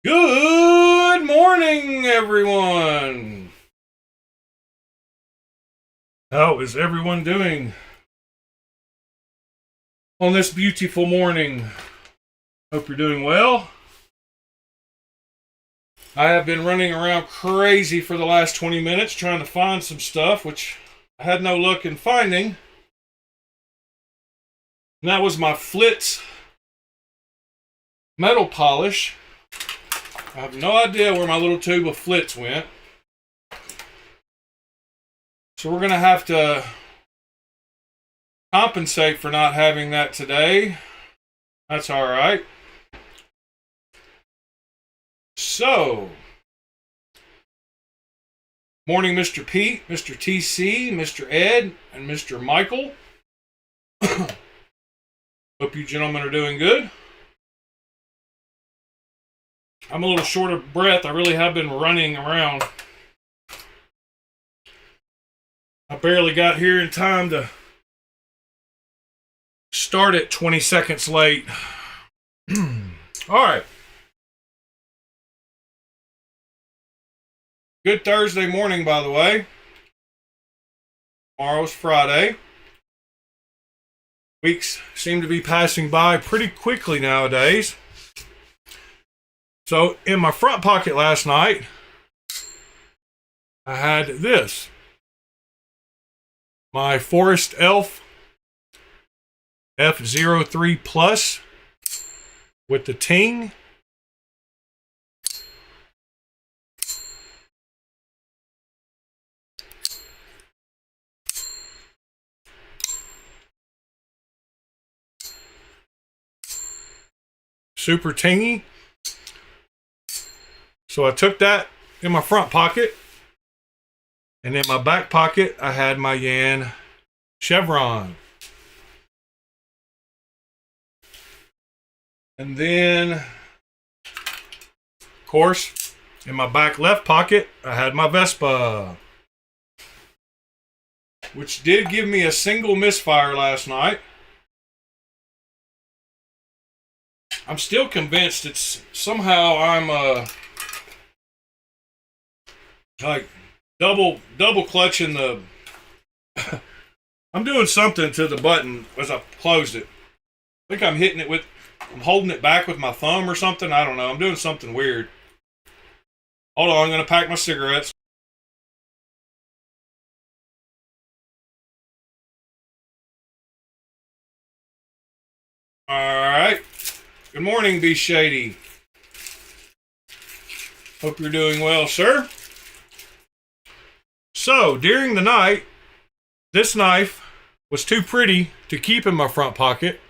Good morning, everyone. How is everyone doing on this beautiful morning? Hope you're doing well. I have been running around crazy for the last 20 minutes trying to find some stuff, which I had no luck in finding. And that was my Flitz metal polish. I have no idea where my little tube of Flitz went. So we're going to have to compensate for not having that today. That's all right. So, morning, Mr. Pete, Mr. TC, Mr. Ed, and Mr. Michael. Hope you gentlemen are doing good. I'm a little short of breath. I really have been running around. I barely got here in time to start it 20 seconds late. All right. Good Thursday morning, by the way. Tomorrow's Friday. Weeks seem to be passing by pretty quickly nowadays. So, in my front pocket last night, I had this. My Forest Elf F03 Plus with the ting. Super tingy. So I took that in my front pocket, and in my back pocket I had my Yan Chevron. And then, of course, in my back left pocket I had my Vespa, which did give me a single misfire last night. I'm still convinced it's somehow I'm like double clutching the I'm doing something to the button as I closed it. I think I'm holding it back with my thumb or something. I don't know. I'm doing something weird. Hold on, I'm going to pack my cigarettes. All right. Good morning, B. Shady. Hope you're doing well, sir. So, during the night, this knife was too pretty to keep in my front pocket.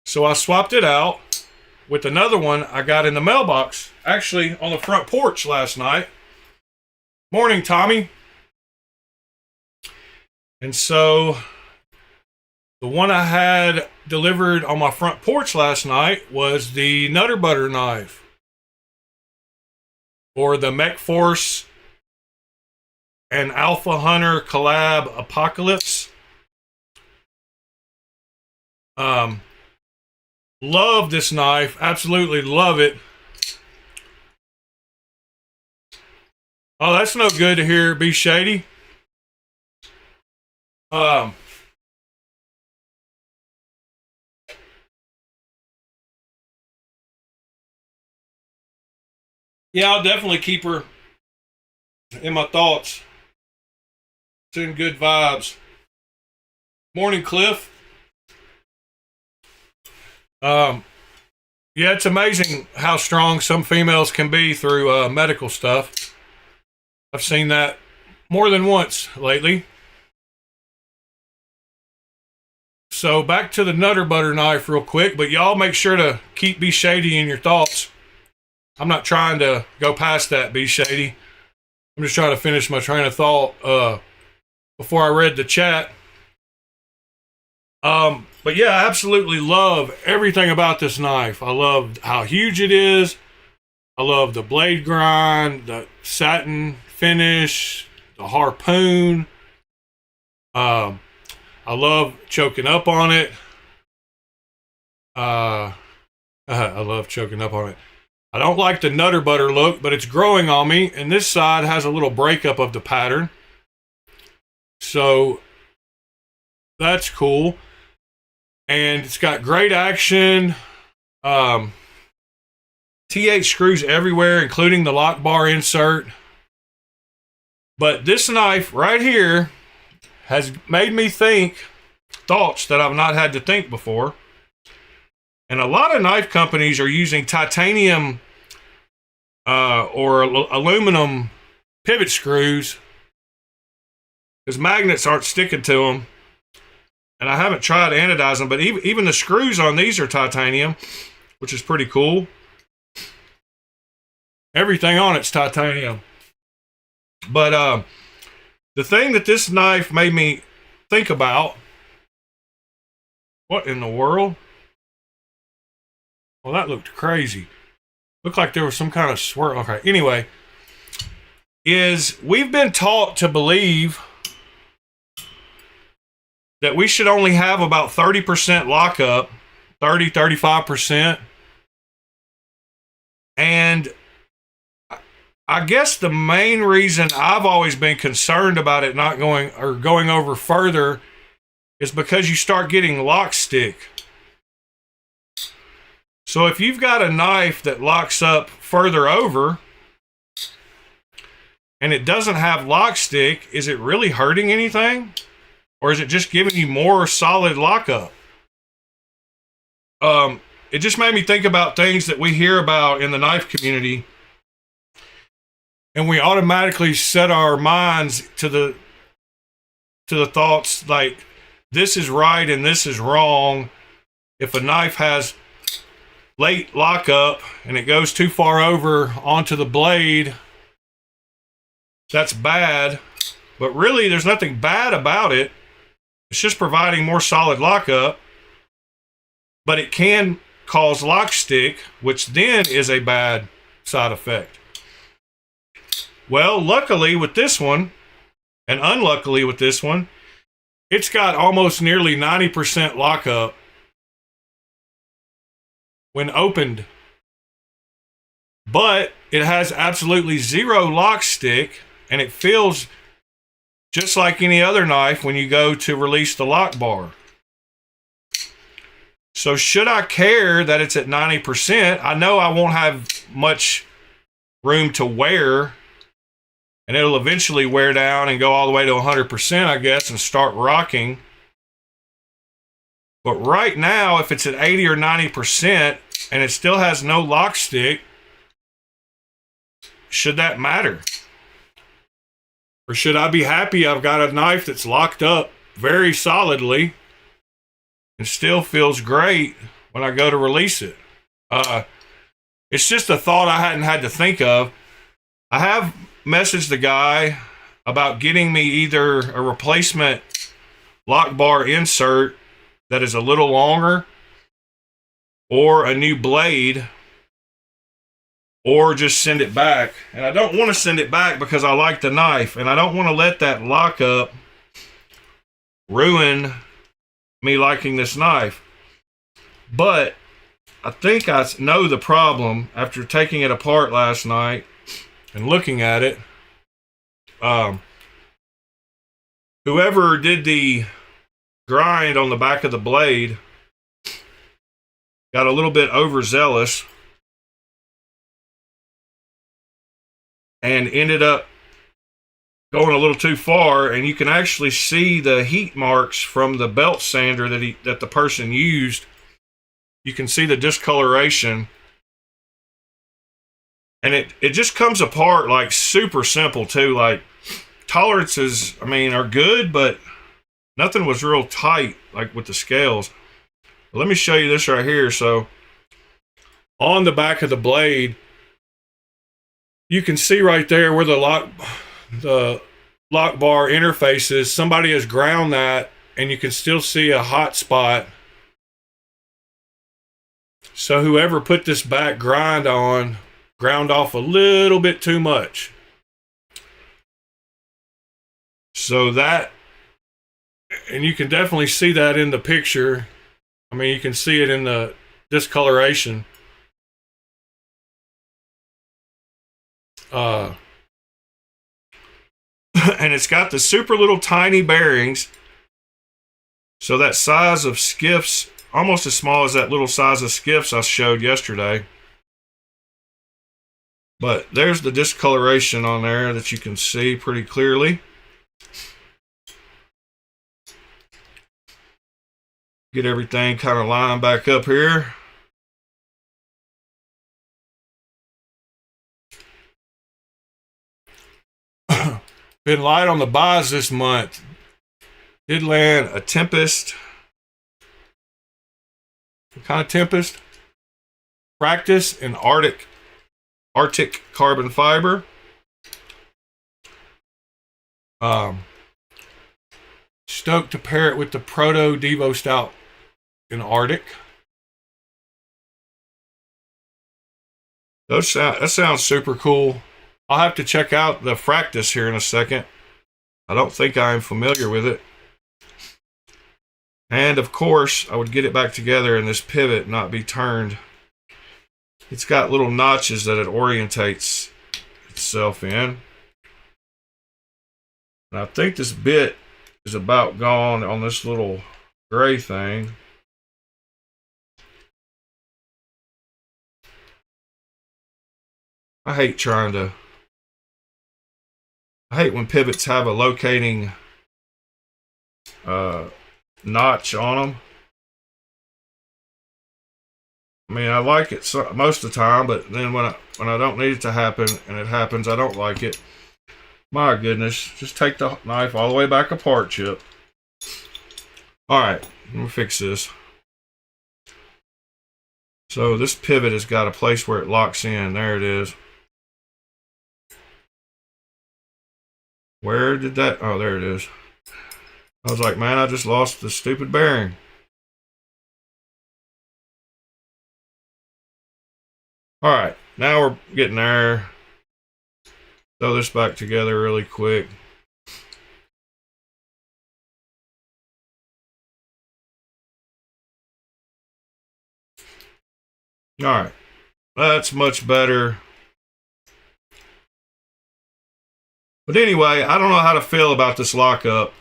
So I swapped it out with another one I got in the mailbox, actually on the front porch last night. Morning, Tommy. And so the one I had delivered on my front porch last night was the Nutter Butter knife, or the Mech Force and Alpha Hunter collab Apocalypse. Love this knife. Absolutely love it. Oh, that's no good to hear, Be Shady. Yeah, I'll definitely keep her in my thoughts. It's in good vibes. Morning, Cliff. Yeah, it's amazing how strong some females can be through medical stuff. I've seen that more than once lately. So back to the Nutter Butter knife real quick, but y'all make sure to keep Be Shady in your thoughts. I'm not trying to go past that, Be Shady. I'm just trying to finish my train of thought before I read the chat. But yeah, I absolutely love everything about this knife. I love how huge it is. I love the blade grind, the satin finish, the harpoon. I love choking up on it. I love choking up on it. I don't like the Nutter Butter look, but it's growing on me, and this side has a little breakup of the pattern. So that's cool. And it's got great action. T8 screws everywhere, including the lock bar insert. But this knife right here has made me think thoughts that I've not had to think before. And a lot of knife companies are using titanium or aluminum pivot screws because magnets aren't sticking to them. And I haven't tried to anodize them, but even the screws on these are titanium, which is pretty cool. Everything on it's titanium. But the thing that this knife made me think about, what in the world? Well, that looked crazy. Looked like there was some kind of swirl. Okay, anyway, is we've been taught to believe that we should only have about 30% lockup, 35%. And I guess the main reason I've always been concerned about it not going over further is because you start getting lock stick. So if you've got a knife that locks up further over and it doesn't have lock stick, is it really hurting anything? Or is it just giving you more solid lockup? It just made me think about things that we hear about in the knife community. And we automatically set our minds to the thoughts like, this is right and this is wrong. If a knife has late lockup and it goes too far over onto the blade, that's bad. But really, there's nothing bad about it. It's just providing more solid lockup. But it can cause lock stick, which then is a bad side effect. Well, luckily with this one, and unluckily with this one, it's got almost nearly 90% lockup when opened. But it has absolutely zero lock stick, and it feels just like any other knife when you go to release the lock bar. So should I care that it's at 90%? I know I won't have much room to wear, and it'll eventually wear down and go all the way to 100%, I guess, and start rocking. But right now, if it's at 80 or 90% and it still has no lock stick, should that matter? Or should I be happy I've got a knife that's locked up very solidly and still feels great when I go to release it? It's just a thought I hadn't had to think of. I have messaged the guy about getting me either a replacement lock bar insert that is a little longer, or a new blade, or just send it back. And I don't want to send it back because I like the knife, and I don't want to let that lockup ruin me liking this knife. But I think I know the problem after taking it apart last night and looking at it. Whoever did the grind on the back of the blade got a little bit overzealous and ended up going a little too far, and you can actually see the heat marks from the belt sander that the person used. You can see the discoloration, and it just comes apart like super simple too. Like tolerances, I mean, are good, but nothing was real tight like with the scales. Let me show you this right here. So on the back of the blade, you can see right there where the lock bar interface is. Somebody has ground that, and you can still see a hot spot. So whoever put this back grind on ground off a little bit too much. So that, and you can definitely see that in the picture. I mean, you can see it in the discoloration. and it's got the super little tiny bearings. So that size of skiffs, almost as small as that little size of skiffs I showed yesterday. But there's the discoloration on there that you can see pretty clearly. Get everything kind of lined back up here. Been light on the buys this month. Did land a Tempest. What kind of Tempest? Practice and Arctic carbon fiber. Stoked to pair it with the Proto Devo Stout in Arctic. That sounds super cool. I'll have to check out the Fractus here in a second. I don't think I'm familiar with it. And of course, I would get it back together and this pivot not be turned. It's got little notches that it orientates itself in. And I think this bit is about gone on this little gray thing. I hate when pivots have a locating notch on them. I mean, I like it most of the time, but then when I don't need it to happen and it happens, I don't like it. My goodness, just take the knife all the way back apart, Chip. All right, let me fix this. So this pivot has got a place where it locks in. There it is. Where did that? Oh, there it is. I was like, man, I just lost the stupid bearing. All right, now we're getting there. Throw this back together really quick. All right, that's much better. But anyway, I don't know how to feel about this lockup.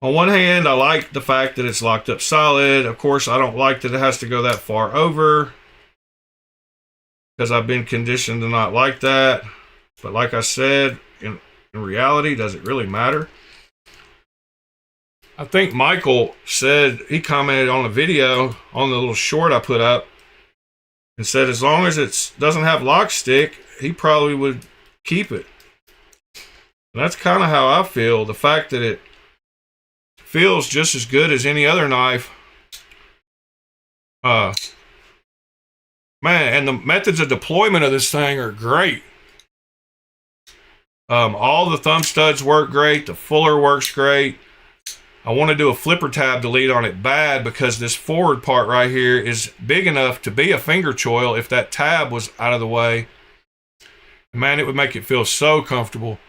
On one hand, I like the fact that it's locked up solid. Of course, I don't like that it has to go that far over, because I've been conditioned to not like that. But like I said, in reality, does it really matter? I think Michael said, he commented on the video, on the little short I put up, and said as long as it doesn't have lock stick, he probably would keep it. And that's kind of how I feel. The fact that it feels just as good as any other knife. Man, and the methods of deployment of this thing are great. All the thumb studs work great. The fuller works great. I want to do a flipper tab delete on it bad because this forward part right here is big enough to be a finger choil if that tab was out of the way. Man, it would make it feel so comfortable.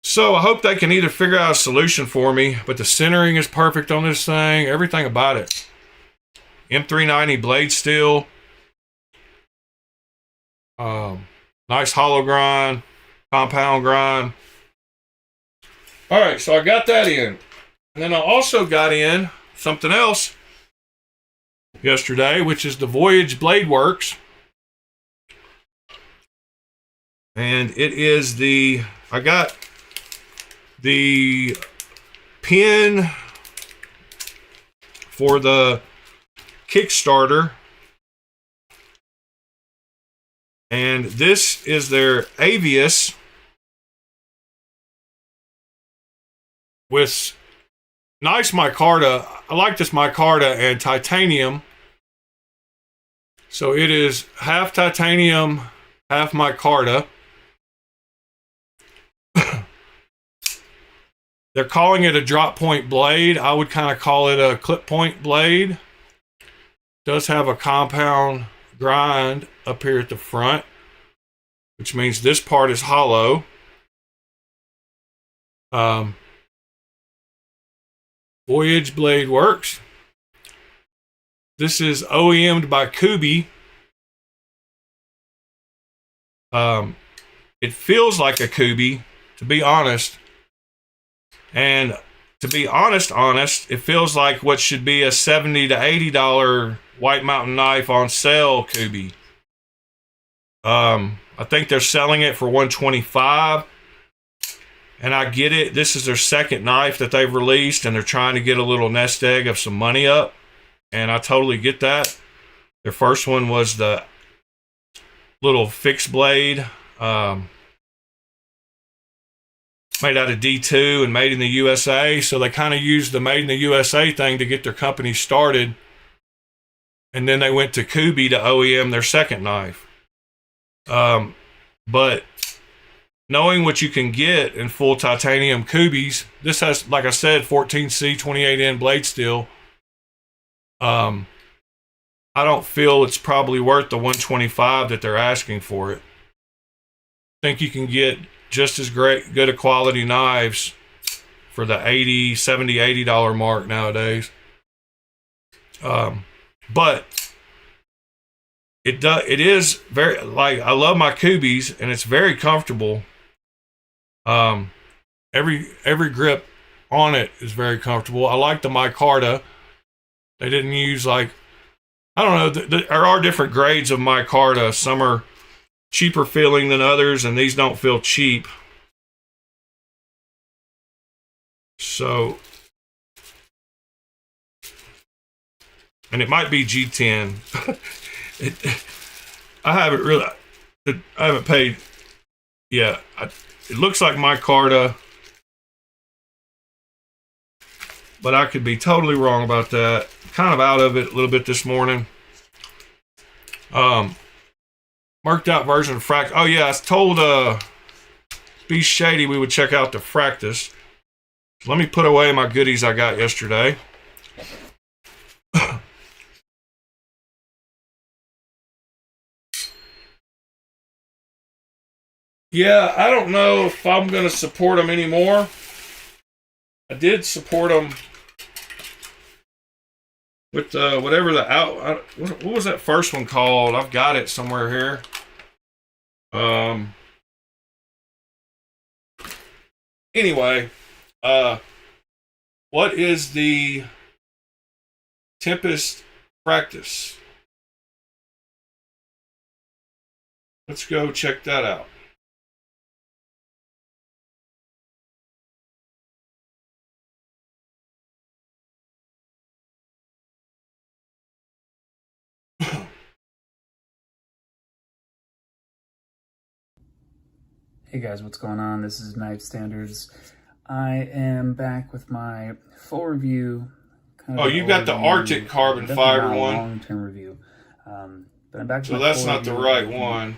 So I hope they can either figure out a solution for me, but the centering is perfect on this thing. Everything about it. M390 blade steel. Nice hollow grind. Compound grind. All right, so I got that in. And then I also got in something else yesterday, which is the Voyage Blade Works. And it is I got the pin for the Kickstarter. And this is their Avius with nice micarta. I like this micarta and titanium. So it is half titanium, half micarta. They're calling it a drop point blade. I would kind of call it a clip point blade. It does have a compound grind up here at the front, which means this part is hollow. Voyage Blade Works. This is OEM'd by Kubey. It feels like a Kubey, to be honest. And to be honest, it feels like what should be a $70 to $80 White Mountain knife on sale Kubey. I think they're selling it for $125. And I get it. This is their second knife that they've released, and they're trying to get a little nest egg of some money up. And I totally get that. Their first one was the little fixed blade, made out of D2 and made in the USA. So they kind of used the made in the USA thing to get their company started. And then they went to Kubey to OEM their second knife. But knowing what you can get in full titanium Kubeys, this has, like I said, 14C 28N blade steel. I don't feel it's probably worth the $125 that they're asking for it. I think you can get just as good a quality knives for the $80, $70, $80 mark nowadays. But it is very, like, I love my Kubeys and it's very comfortable. Every grip on it is very comfortable. I like the micarta. They didn't use, like, I don't know, there are different grades of micarta. Some are cheaper feeling than others, and these don't feel cheap. So, and it might be G10. I haven't paid. Yeah, it looks like micarta, but I could be totally wrong about that. Kind of out of it a little bit this morning. Marked out version of Fract. Oh yeah, I told Be Shady we would check out the Fractus. Let me put away my goodies I got yesterday. Yeah, I don't know if I'm going to support them anymore. I did support them with whatever the what was that first one called? I've got it somewhere here. Anyway, what is the Tempest Practice? Let's go check that out. Hey guys, what's going on? This is Knife Standards. I am back with my full review. Oh, you got the Arctic carbon fiber one. Long-term review. But I'm back. So that's not the right one.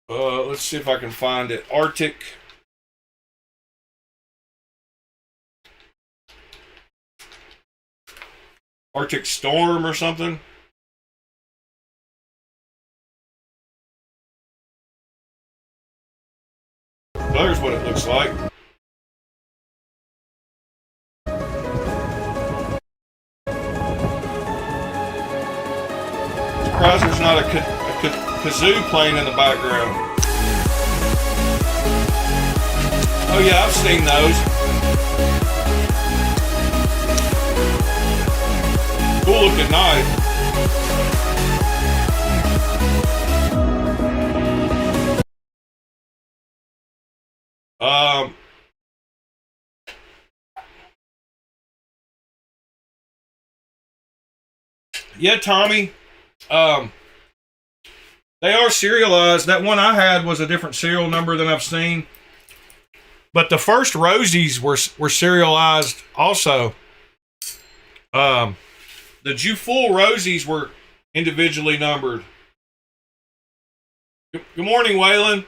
Let's see if I can find it. Arctic Storm or something. There's what it looks like. Surprised there's not a kazoo playing in the background. Oh yeah, I've seen those. Cool looking knife. Yeah, Tommy. They are serialized. That one I had was a different serial number than I've seen. But the first Rosies were serialized also. The Jufull Rosies were individually numbered. Good morning, Waylon.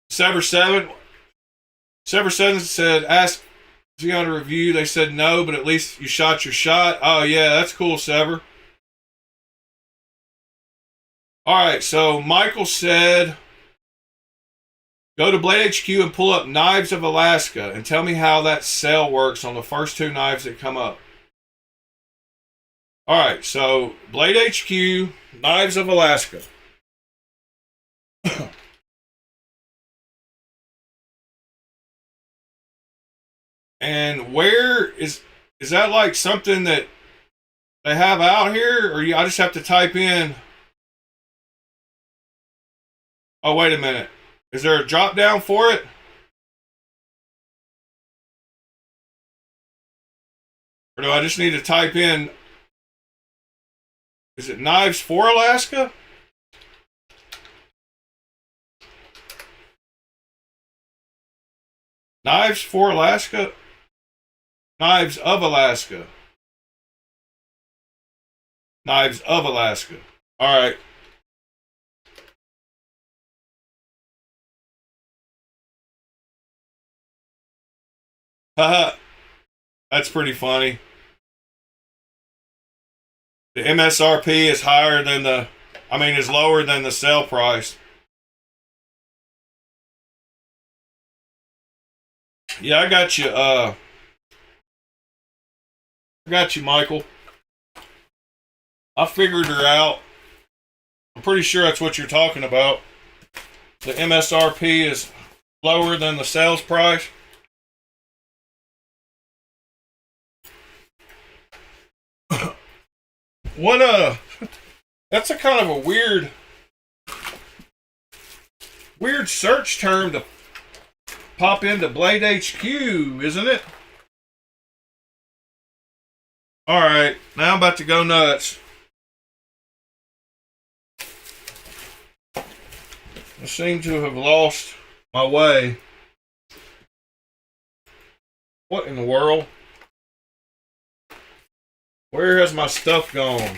Sever 7 said, ask if you got a review. They said no, but at least you shot your shot. Oh, yeah, that's cool, Sever. All right, so Michael said, go to Blade HQ and pull up Knives of Alaska and tell me how that sale works on the first two knives that come up. All right, so Blade HQ, Knives of Alaska. And where is that like something that they have out here, or I just have to type in? Oh, wait a minute. Is there a drop down for it? Or do I just need to type in? Is it Knives for Alaska? Knives for Alaska? Knives of Alaska. Knives of Alaska. All right. Haha. That's pretty funny. The MSRP is higher than is lower than the sale price. Yeah, I got you. I got you, Michael. I figured her out. I'm pretty sure that's what you're talking about. The MSRP is lower than the sales price. That's a kind of a weird search term to pop into Blade HQ, isn't it? All right, now I'm about to go nuts. I seem to have lost my way. What in the world? Where has my stuff gone?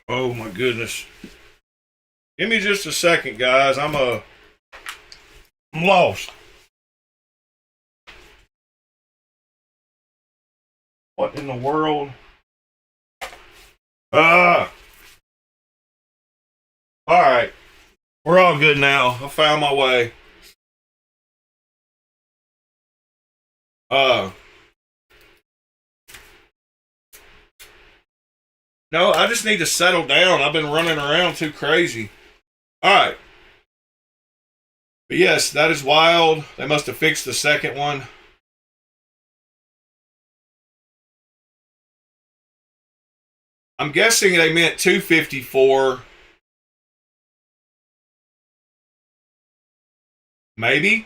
Oh my goodness. Give me just a second, guys. I'm lost. What in the world? All right. We're all good now. I found my way. No, I just need to settle down. I've been running around too crazy. All right. But yes, that is wild. They must have fixed the second one. I'm guessing they meant 254. Maybe.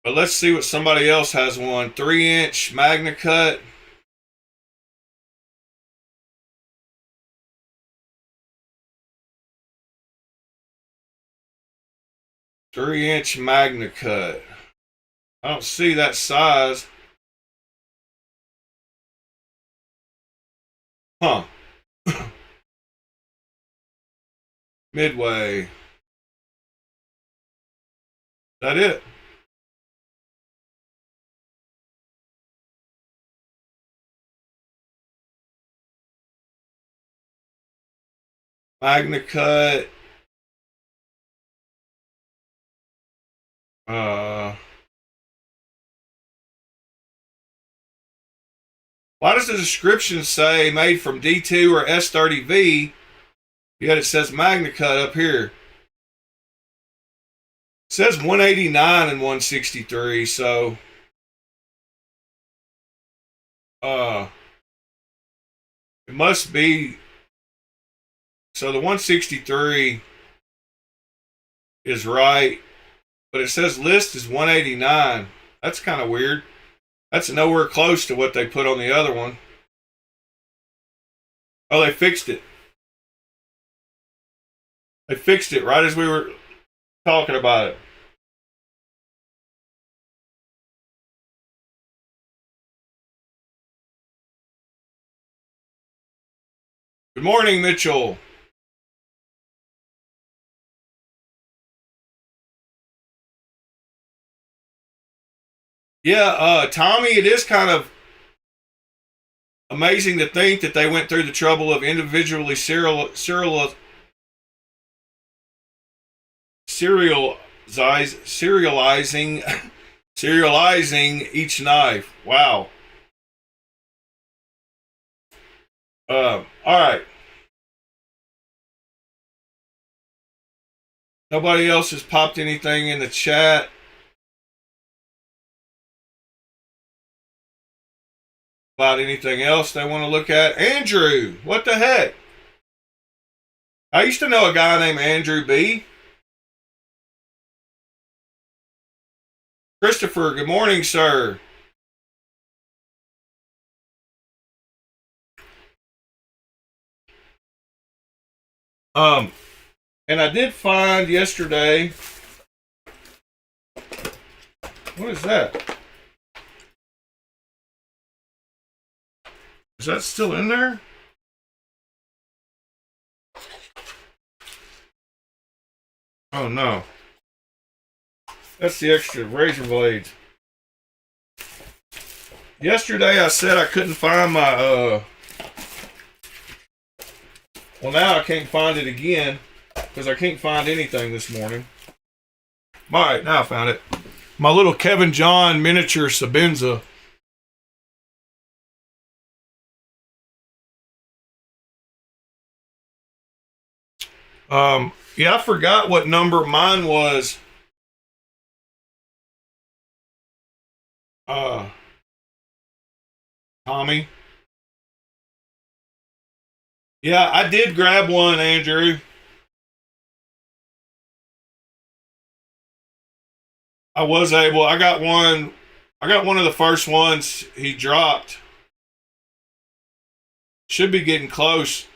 But let's see what somebody else has one. 3-inch Magna Cut. Three-inch Magna Cut. I don't see that size. Huh. Midway. Is that it? Magna Cut. Why does the description say made from D2 or S30V, yet it says Magna Cut up here? It says 189 and 163, so it must be. So the 163 is right, but it says list is 189. That's kind of weird. That's nowhere close to what they put on the other one. Oh, they fixed it. They fixed it right as we were talking about it. Good morning, Mitchell. Yeah, Tommy, it is kind of amazing to think that they went through the trouble of individually serializing each knife. Wow. All right. Nobody else has popped anything in the chat. About anything else they want to look at. Andrew, what the heck? I used to know a guy named Andrew B. Christopher, good morning, sir. And I did find yesterday. What is that? Is that still in there? Oh no. That's the extra razor blades. Yesterday I said I couldn't find my well, now I can't find it again because I can't find anything this morning. All right, now I found it. My little Kevin John miniature Sabenza. Yeah, I forgot what number mine was. Tommy. Yeah, I did grab one, Andrew. I was able. I got one of the first ones he dropped. Should be getting close.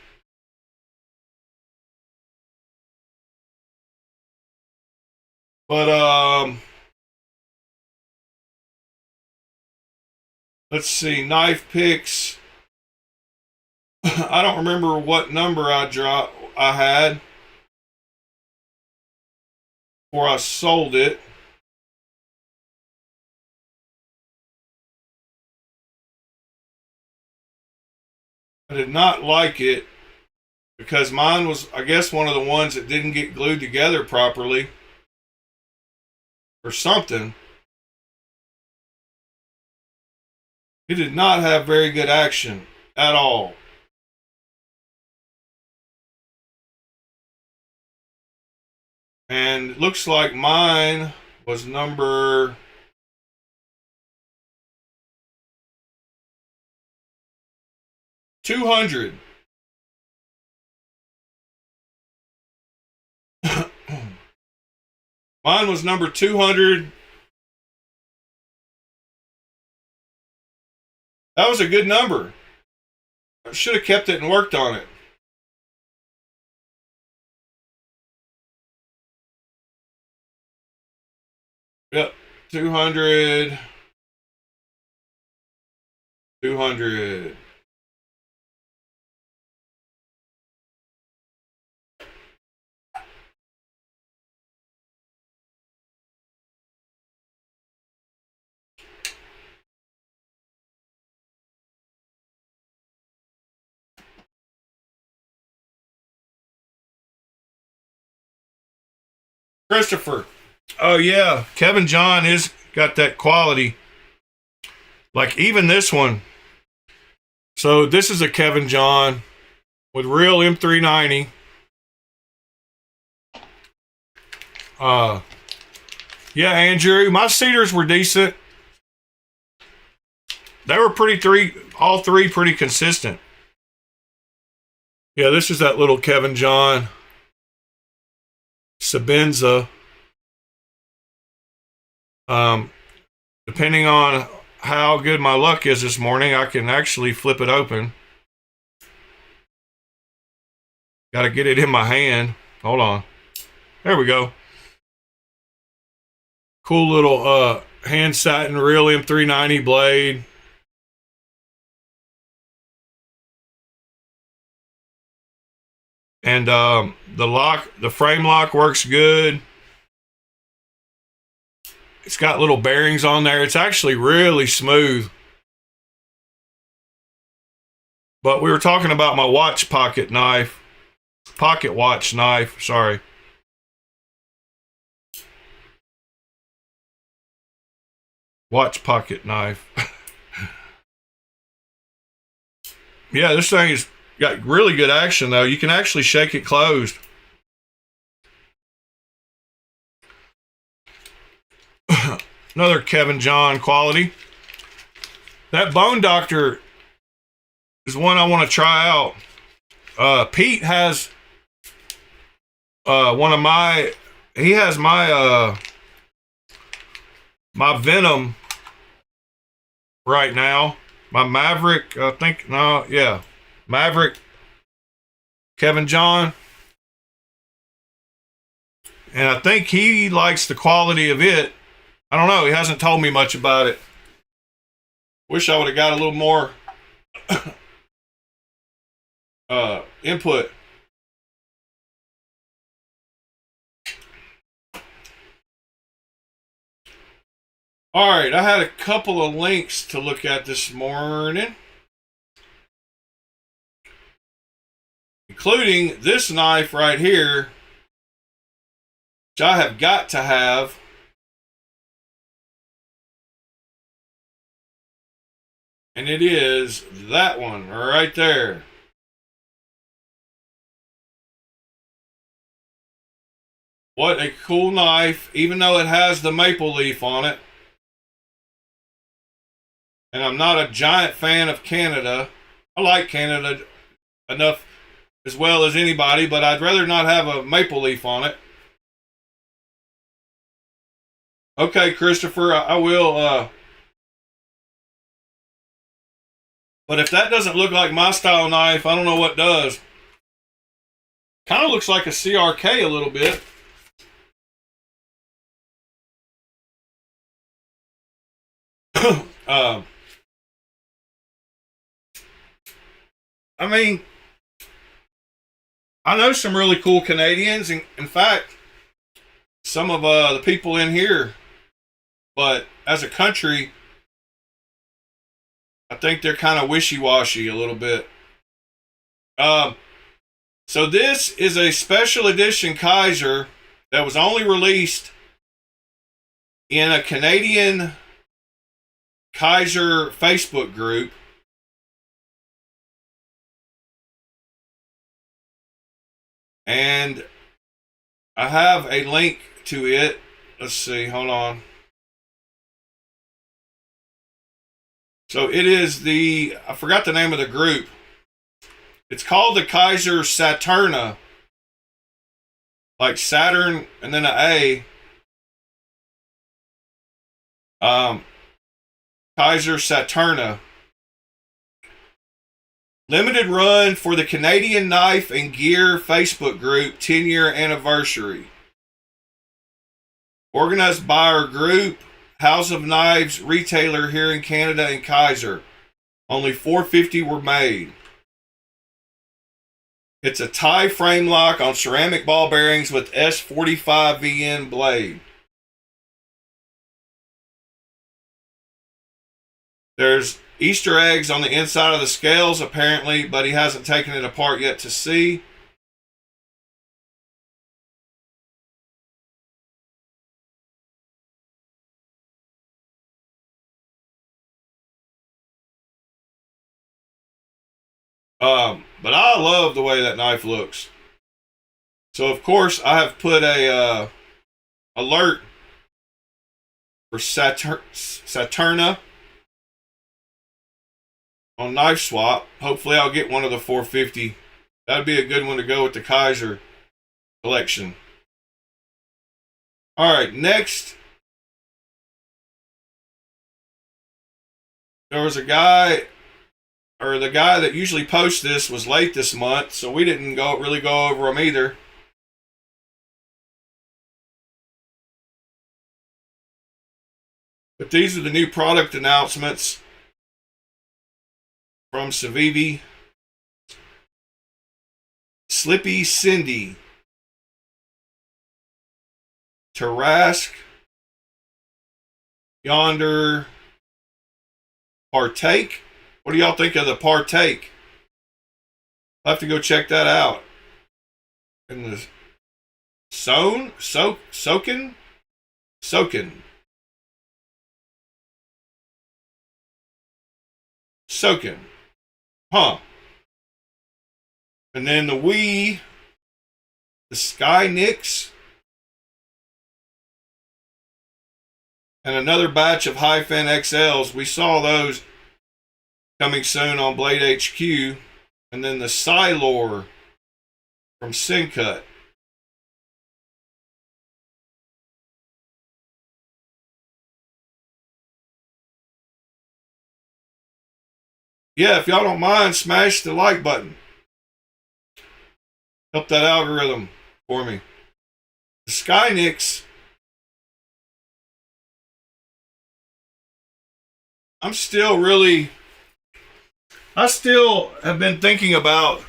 But let's see, knife picks. I don't remember what number I had before I sold it. I did not like it because mine was, I guess, one of the ones that didn't get glued together properly or something. It did not have very good action at all. And it looks like mine was number 200. Mine was number 200. That was a good number. I should have kept it and worked on it. Yep, 200. 200. Christopher. Oh yeah, Kevin John is got that quality. Like even this one. So this is a Kevin John with real M390. Yeah, Andrew, my cedars were decent. They were all three pretty consistent. Yeah, this is that little Kevin John Sabenza. Depending on how good my luck is this morning, I can actually flip it open. Got to get it in my hand. Hold on. There we go. Cool little hand satin real M390 blade. And the frame lock works good. It's got little bearings on there. It's actually really smooth. But we were talking about my pocket watch knife, sorry. watch pocket knife. Yeah, this thing has got really good action though. You can actually shake it closed. Another Kevin John quality. That Bone Doctor is one I want to try out. Pete has one of my, he has my my Venom right now. My Maverick, I think, no, yeah. Maverick, Kevin John. And I think he likes the quality of it. I don't know, he hasn't told me much about it. Wish I would have got a little more input. All right, I had a couple of links to look at this morning, including this knife right here, which I have got to have. And it is that one right there. What a cool knife, even though it has the maple leaf on it. And I'm not a giant fan of Canada. I like Canada enough as well as anybody, but I'd rather not have a maple leaf on it. Okay, Christopher, I will. But if that doesn't look like my style knife, I don't know what does. Kind of looks like a CRK a little bit. I mean, I know some really cool Canadians, and in fact, some of the people in here, but as a country, I think they're kind of wishy-washy a little bit. So this is a special edition Kaiser that was only released in a Canadian Kaiser Facebook group. And I have a link to it. Let's see, hold on. So it is I forgot the name of the group. It's called the Kaiser Saturna. Like Saturn and then an A. Kaiser Saturna. Limited run for the Canadian Knife and Gear Facebook group 10-year anniversary. Organized by our group, House of Knives retailer here in Canada and Kaiser. Only 450 were made. It's a tie frame lock on ceramic ball bearings with S45VN blade. There's Easter eggs on the inside of the scales apparently, but he hasn't taken it apart yet to see. But I love the way that knife looks. So of course I have put a alert for Saturna on Knife Swap. Hopefully I'll get one of the 450. That'd be a good one to go with the Kaiser collection. Alright, next. There was a guy, or the guy that usually posts this was late this month, so we didn't really go over them either. But these are the new product announcements from Civivi. Slippy Cindy, Tarask, Yonder, Partake. What do y'all think of the Partake? I'll have to go check that out. And the Soaken. soaking. Huh. And then the Sky Nicks. And another batch of high fin XLs. We saw those coming soon on Blade HQ. And then the Silor from Syncut. Yeah, if y'all don't mind, smash the like button. Help that algorithm for me. The Sky Nicks. I still have been thinking about,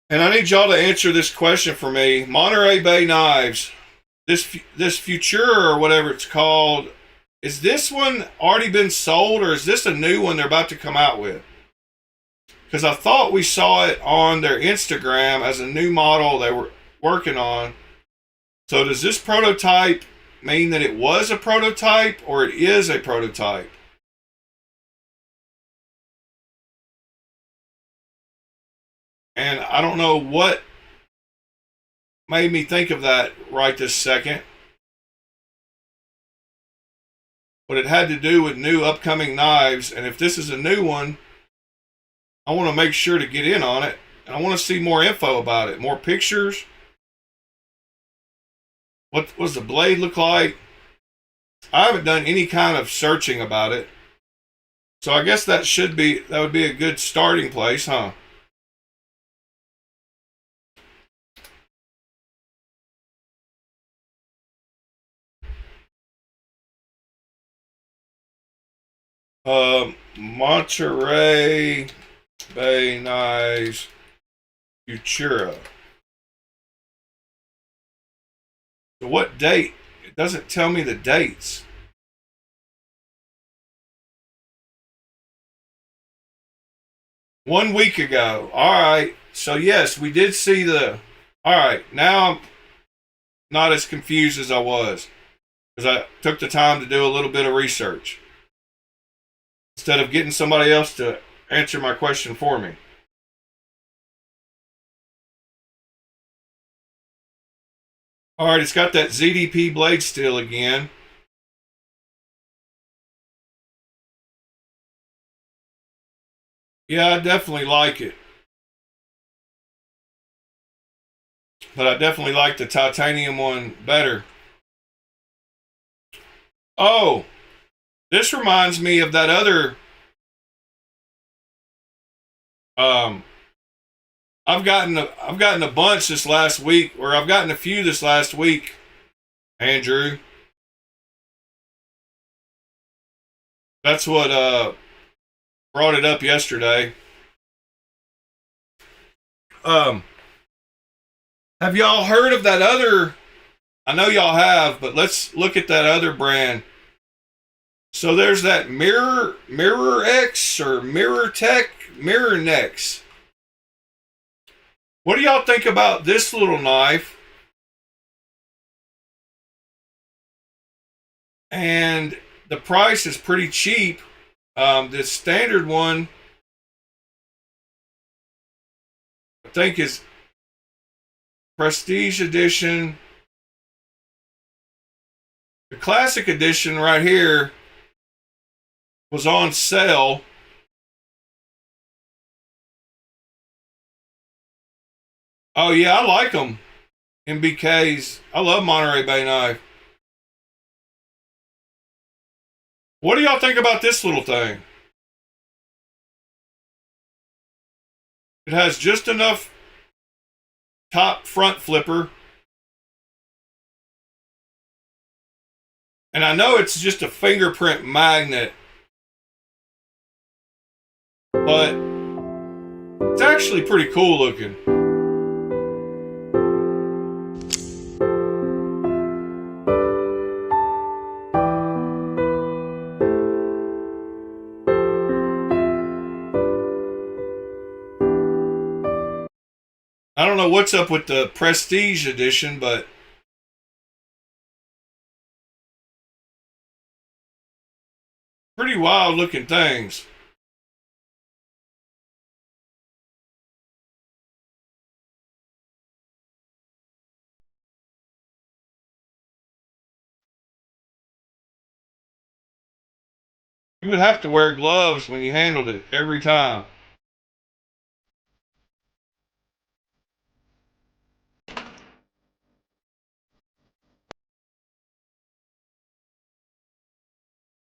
and I need y'all to answer this question for me. Monterey Bay Knives, this Futura or whatever it's called, is this one already been sold, or is this a new one they're about to come out with? Because I thought we saw it on their Instagram as a new model they were working on. So does this prototype mean that it was a prototype, or it is a prototype? And I don't know what made me think of that right this second. But it had to do with new upcoming knives. And if this is a new one, I want to make sure to get in on it. And I want to see more info about it. More pictures. What does the blade look like? I haven't done any kind of searching about it. So I guess that would be a good starting place, huh? Monterey Bay Knives Futura. So what date? It doesn't tell me the dates. One week ago. All right. So yes, we did see the. All right. Now I'm not as confused as I was, because I took the time to do a little bit of research instead of getting somebody else to answer my question for me. All right, it's got that ZDP blade steel again. Yeah, I definitely like it. But I definitely like the titanium one better. Oh, this reminds me of that other. I've gotten a bunch this last week, or I've gotten a few this last week, Andrew. That's what brought it up yesterday. Have y'all heard of that other? I know y'all have, but let's look at that other brand. So there's that Mirror X or Mirror Tech, Mirror Nex. What do y'all think about this little knife? And the price is pretty cheap. The standard one, I think, is Prestige Edition. The Classic Edition right here was on sale. Oh yeah, I like them. MBKs. I love Monterey Bay Knife. What do y'all think about this little thing? It has just enough top front flipper. And I know it's just a fingerprint magnet, but it's actually pretty cool looking. I don't know what's up with the Prestige Edition, but Pretty wild looking things. You would have to wear gloves when you handled it every time.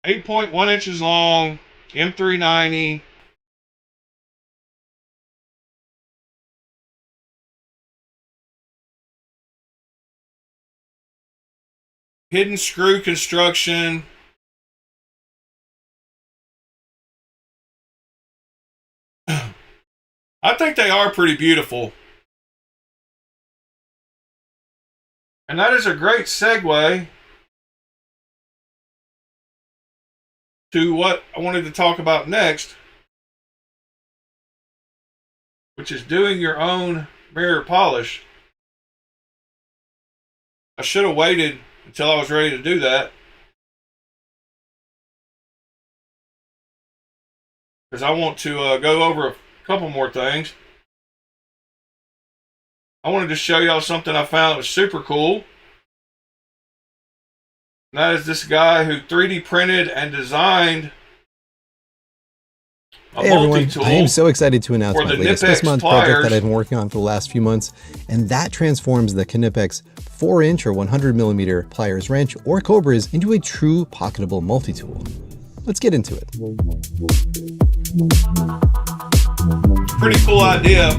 .1 inches long, M390. Hidden screw construction. I think they are pretty beautiful. And that is a great segue to what I wanted to talk about next, which is doing your own mirror polish. I should have waited until I was ready to do that, because I want to go over a couple more things. I wanted to show y'all something I found that was super cool. And that is this guy who 3D printed and designed a Hey everyone, multi-tool. I am so excited to announce for my the latest Knipex this month project pliers. that I've been working on for the last few months, and that transforms the Knipex 4-inch or 100mm pliers wrench or Cobras into a true pocketable multi-tool. Let's get into it. Pretty cool idea.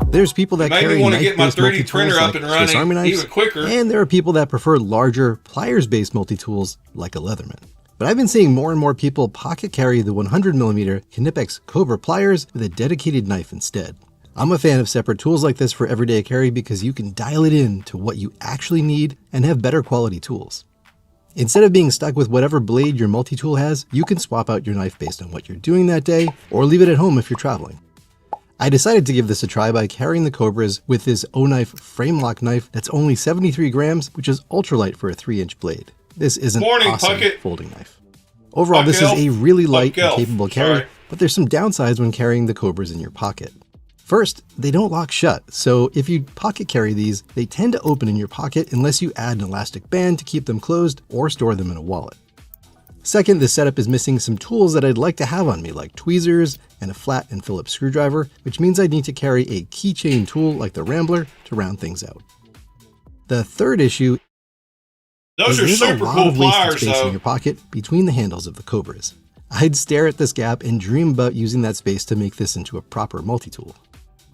There's people that Made me carry want to get my knife-based 3D multi-tools printer up like and Swiss Army running knives, even quicker. and there are people that prefer larger pliers-based multi-tools like a Leatherman. But I've been seeing more and more people pocket carry the 100mm Knipex Cobra pliers with a dedicated knife instead. I'm a fan of separate tools like this for everyday carry because you can dial it in to what you actually need and have better quality tools. Instead of being stuck with whatever blade your multi-tool has, you can swap out your knife based on what you're doing that day, or leave it at home if you're traveling. I decided to give this a try by carrying the Cobras with this O-Knife frame lock knife that's only 73 grams, which is ultralight for a 3-inch blade. This is an awesome Puckett. folding knife. Overall, this is a really light and capable carry, Sorry. but there's some downsides when carrying the Cobras in your pocket. First, they don't lock shut, so if you pocket carry these, they tend to open in your pocket unless you add an elastic band to keep them closed or store them in a wallet. Second, this setup is missing some tools that I'd like to have on me, like tweezers and a flat and Phillips screwdriver, which means I need to carry a keychain tool like the Rambler to round things out. The third issue Those are is there's a super lot cool of wasted pliers, space in though. your pocket between the handles of the Cobras. I'd stare at this gap and dream about using that space to make this into a proper multi-tool.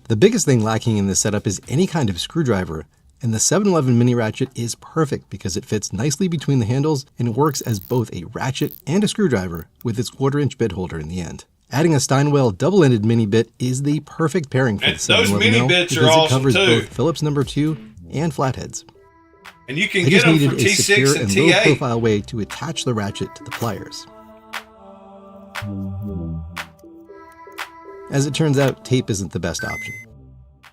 The biggest thing lacking in this setup is any kind of screwdriver, and the 7-11 mini ratchet is perfect because it fits nicely between the handles and works as both a ratchet and a screwdriver with its 1/4-inch bit holder in the end. Adding a Steinwell double-ended mini bit is the perfect pairing for And the those 711 mini L bits are because it awesome, covers too. both Phillips number 2 and flatheads. And you I can get just them needed for a secure T6 and and low T8. profile way to attach the ratchet to the pliers. As it turns out, tape isn't the best option.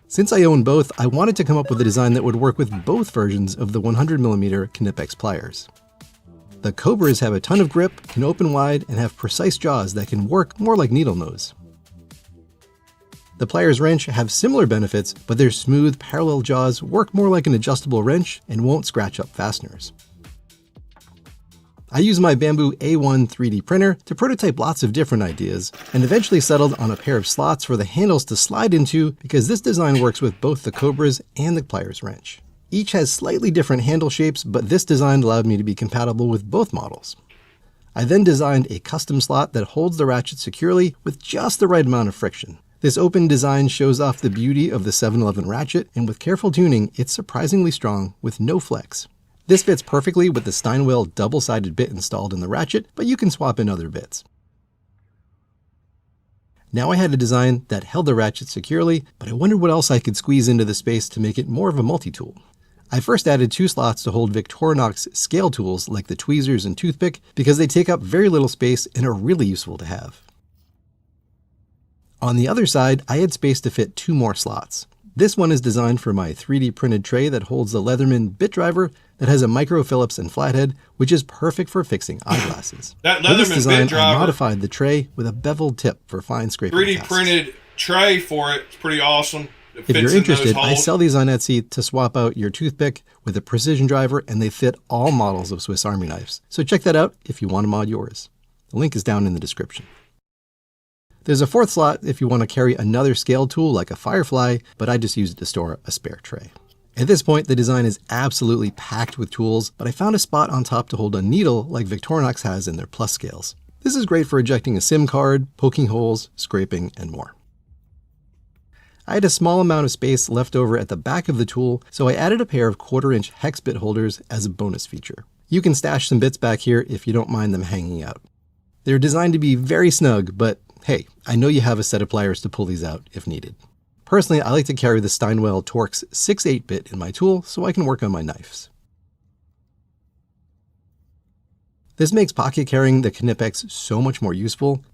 Since I own both, I wanted to come up with a design that would work with both versions of the 100mm Knipex pliers. The Cobras have a ton of grip, can open wide, and have precise jaws that can work more like needle nose. The pliers wrench have similar benefits, but their smooth, parallel jaws work more like an adjustable wrench and won't scratch up fasteners. I used my Bamboo A1 3D printer to prototype lots of different ideas, and eventually settled on a pair of slots for the handles to slide into because this design works with both the Cobras and the pliers wrench. Each has slightly different handle shapes, but this design allowed me to be compatible with both models. I then designed a custom slot that holds the ratchet securely with just the right amount of friction. This open design shows off the beauty of the 711 ratchet, and with careful tuning, it's surprisingly strong with no flex. This fits perfectly with the Steinwell double-sided bit installed in the ratchet, but you can swap in other bits. Now I had a design that held the ratchet securely, but I wondered what else I could squeeze into the space to make it more of a multi-tool. I first added 2 slots to hold Victorinox scale tools like the tweezers and toothpick because they take up very little space and are really useful to have. On the other side, I had space to fit 2 more slots. This one is designed for my 3D printed tray that holds the Leatherman bit driver, that has a micro Phillips and flathead, which is perfect for fixing eyeglasses. That For this Leatherman design, bit driver, I modified the tray with a beveled tip for fine scraping 3D tasks. printed tray for it. It's pretty awesome. It If fits you're in interested, those I holes. sell these on Etsy to swap out your toothpick with a precision driver, and they fit all models of Swiss Army knives. So check that out if you want to mod yours. The link is down in the description. There's a fourth slot if you want to carry another scale tool like a Firefly, but I just use it to store a spare tray. At this point, the design is absolutely packed with tools, but I found a spot on top to hold a needle like Victorinox has in their Plus scales. This is great for ejecting a SIM card, poking holes, scraping, and more. I had a small amount of space left over at the back of the tool, so I added a pair of 1/4-inch hex bit holders as a bonus feature. You can stash some bits back here if you don't mind them hanging out. They're designed to be very snug, but hey, I know you have a set of pliers to pull these out if needed. Personally, I like to carry the Steinwell Torx 6/8 bit in my tool so I can work on my knives. This makes pocket carrying the Knipex so much more useful.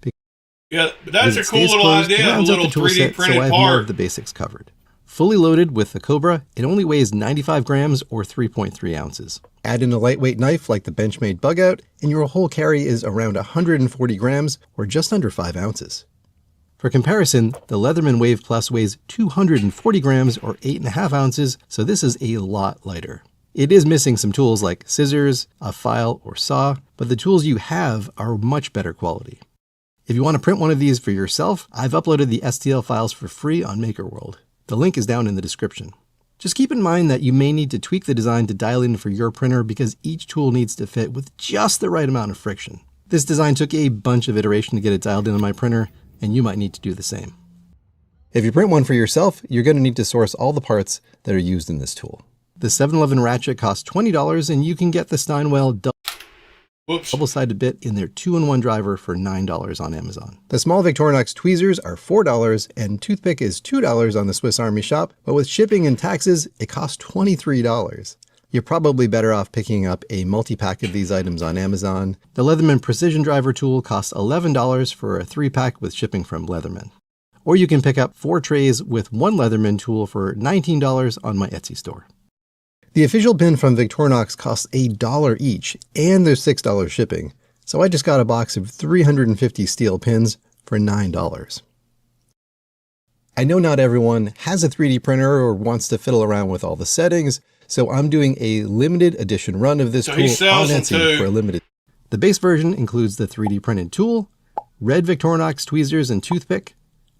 Yeah, but that's a It cool stays little closed, idea, a rounds out little the tool 3D set, printed so I have more of part. the basics covered. Fully loaded with the Cobra, it only weighs 95 grams or 3.3 ounces. Add in a lightweight knife like the Benchmade Bug Out, and your whole carry is around 140 grams or just under 5 ounces. For comparison, the Leatherman Wave Plus weighs 240 grams or 8.5 ounces, so this is a lot lighter. It is missing some tools like scissors, a file, or saw, but the tools you have are much better quality. If you want to print one of these for yourself, I've uploaded the STL files for free on MakerWorld. The link is down in the description. Just keep in mind that you may need to tweak the design to dial in for your printer because each tool needs to fit with just the right amount of friction. This design took a bunch of iteration to get it dialed in on my printer, and you might need to do the same. If you print one for yourself, you're going to need to source all the parts that are used in this tool. The 711 ratchet costs $20, and you can get the Steinwell double-sided bit in their 2-in-1 driver for $9 on Amazon. The small Victorinox tweezers are $4, and toothpick is $2 on the Swiss Army shop, but with shipping and taxes, it costs $23. You're probably better off picking up a multi-pack of these items on Amazon. The Leatherman Precision Driver tool costs $11 for a 3-pack with shipping from Leatherman. Or you can pick up 4 trays with 1 Leatherman tool for $19 on my Etsy store. The official pin from Victorinox costs $1 each, and there's $6 shipping, so I just got a box of 350 steel pins for $9. I know not everyone has a 3D printer or wants to fiddle around with all the settings, so I'm doing a limited edition run of this tool on Etsy for a limited. The base version includes the 3D printed tool, red Victorinox tweezers and toothpick,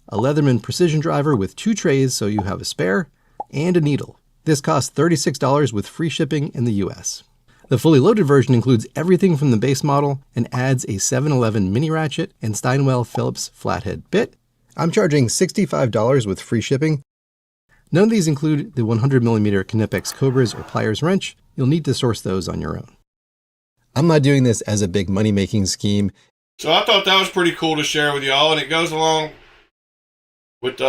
a Leatherman precision driver with 2 trays so you have a spare, and a needle. This costs $36 with free shipping in the US. The fully loaded version includes everything from the base model and adds a 711 mini ratchet and Steinwell Phillips flathead bit. I'm charging $65 with free shipping. None of these include the 100mm Knipex Cobras or pliers wrench. You'll need to source those on your own. I'm not doing this as a big money-making scheme. So I thought that was pretty cool to share with y'all, and it goes along with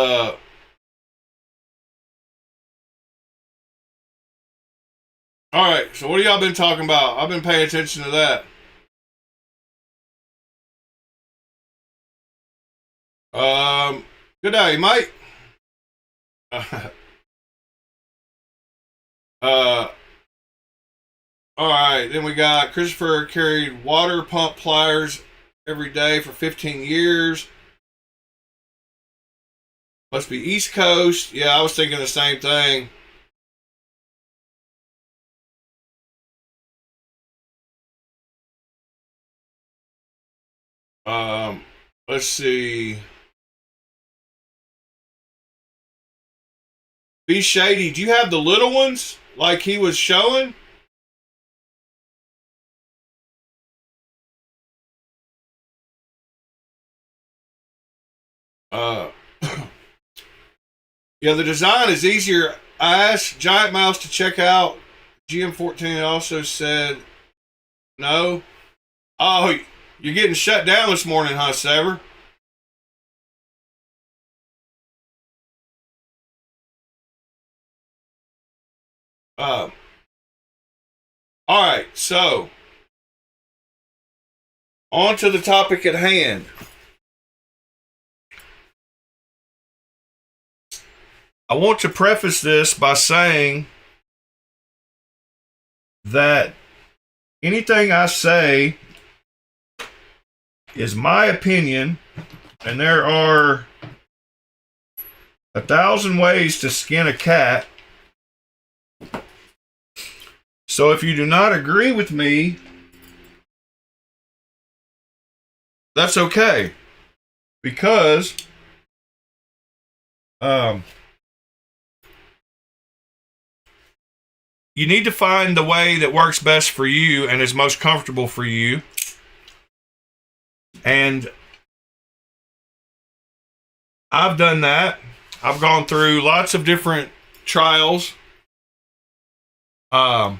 all right, so what have y'all been talking about? I've been paying attention to that. Good day, mate. All right, then we got Christopher carried water pump pliers every day for 15 years. Must be East Coast. Yeah, I was thinking the same thing. Let's see. Be Shady, do you have the little ones like he was showing? Yeah, the design is easier. I asked Giant Mouse to check out GM14. Also said no. Oh, you're getting shut down this morning, huh, Sever? All right, so on to the topic at hand. I want to preface this by saying that anything I say is my opinion, and there are 1,000 ways to skin a cat. So if you do not agree with me, that's okay, because you need to find the way that works best for you and is most comfortable for you. And I've done that. I've gone through lots of different trials to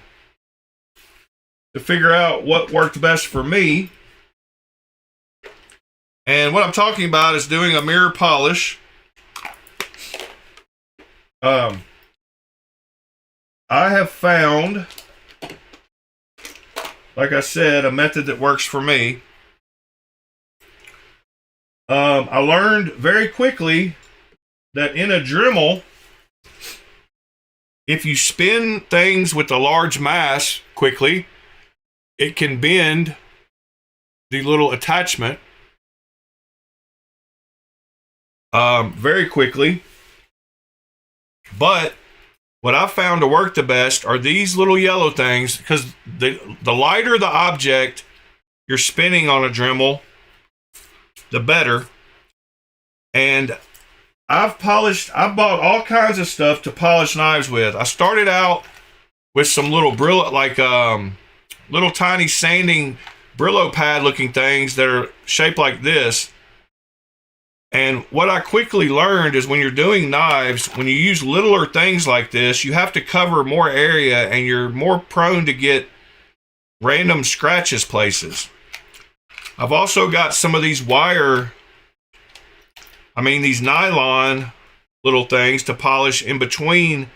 figure out what worked best for me. And what I'm talking about is doing a mirror polish. I have found, like I said, a method that works for me. I learned very quickly that in a Dremel, if you spin things with a large mass quickly, it can bend the little attachment very quickly. But what I've found to work the best are these little yellow things, because the lighter the object you're spinning on a Dremel, the better. And I've bought all kinds of stuff to polish knives with. I started out with some little Brillo, like little tiny sanding Brillo pad looking things that are shaped like this. And what I quickly learned is when you're doing knives, when you use littler things like this, you have to cover more area and you're more prone to get random scratches places. I've also got some of these these nylon little things to polish in between,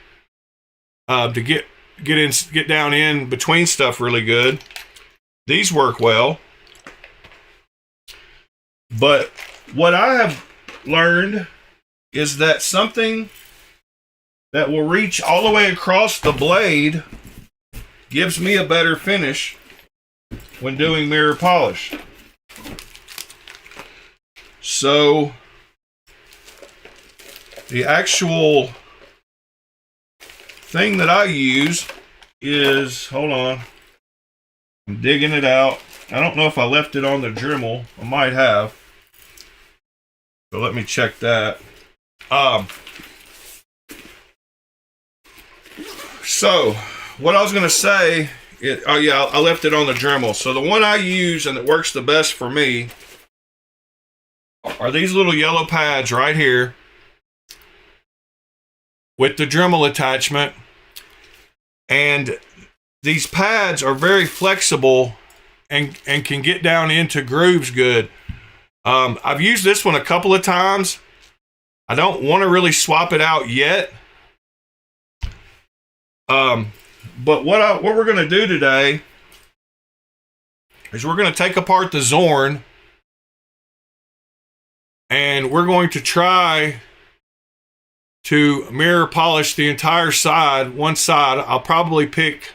to get down in between stuff really good. These work well. But what I have learned is that something that will reach all the way across the blade gives me a better finish when doing mirror polish. So the actual thing that I use is, hold on, I'm digging it out. I don't know if I left it on the Dremel. I might have. So let me check that. So what I was going to say, I left it on the Dremel. So the one I use and that works the best for me are these little yellow pads right here with the Dremel attachment. And these pads are very flexible and can get down into grooves good. I've used this one a couple of times. I don't want to really swap it out yet. But what we're going to do today is we're going to take apart the Zorn and we're going to try to mirror polish the entire side, one side. I'll probably pick,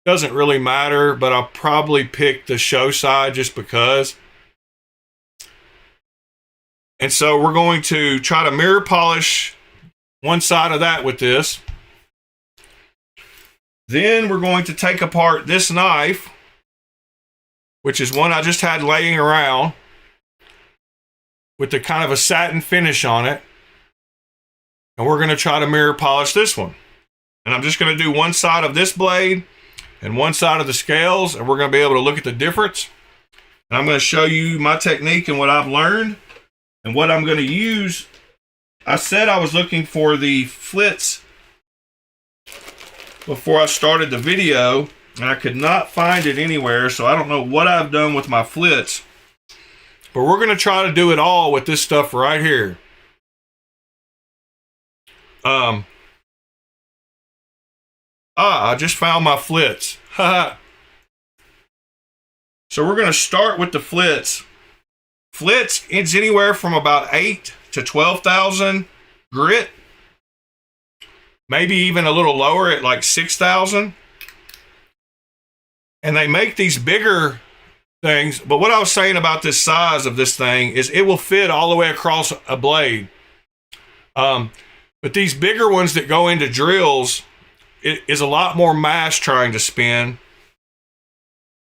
doesn't really matter, but I'll probably pick the show side just because. And so we're going to try to mirror polish one side of that with this. Then we're going to take apart this knife, which is one I just had laying around with the kind of a satin finish on it. And we're going to try to mirror polish this one. And I'm just going to do one side of this blade and one side of the scales, and we're going to be able to look at the difference. And I'm going to show you my technique and what I've learned and what I'm going to use. I said I was looking for the flits before I started the video, and I could not find it anywhere, so I don't know what I've done with my flits. But we're going to try to do it all with this stuff right here. I just found my flits. So we're going to start with the flits. Flits, it's anywhere from about 8 to 12,000 grit. Maybe even a little lower at like 6,000. And they make these bigger things. But what I was saying about this size of this thing is it will fit all the way across a blade. But these bigger ones that go into drills, it is a lot more mass trying to spin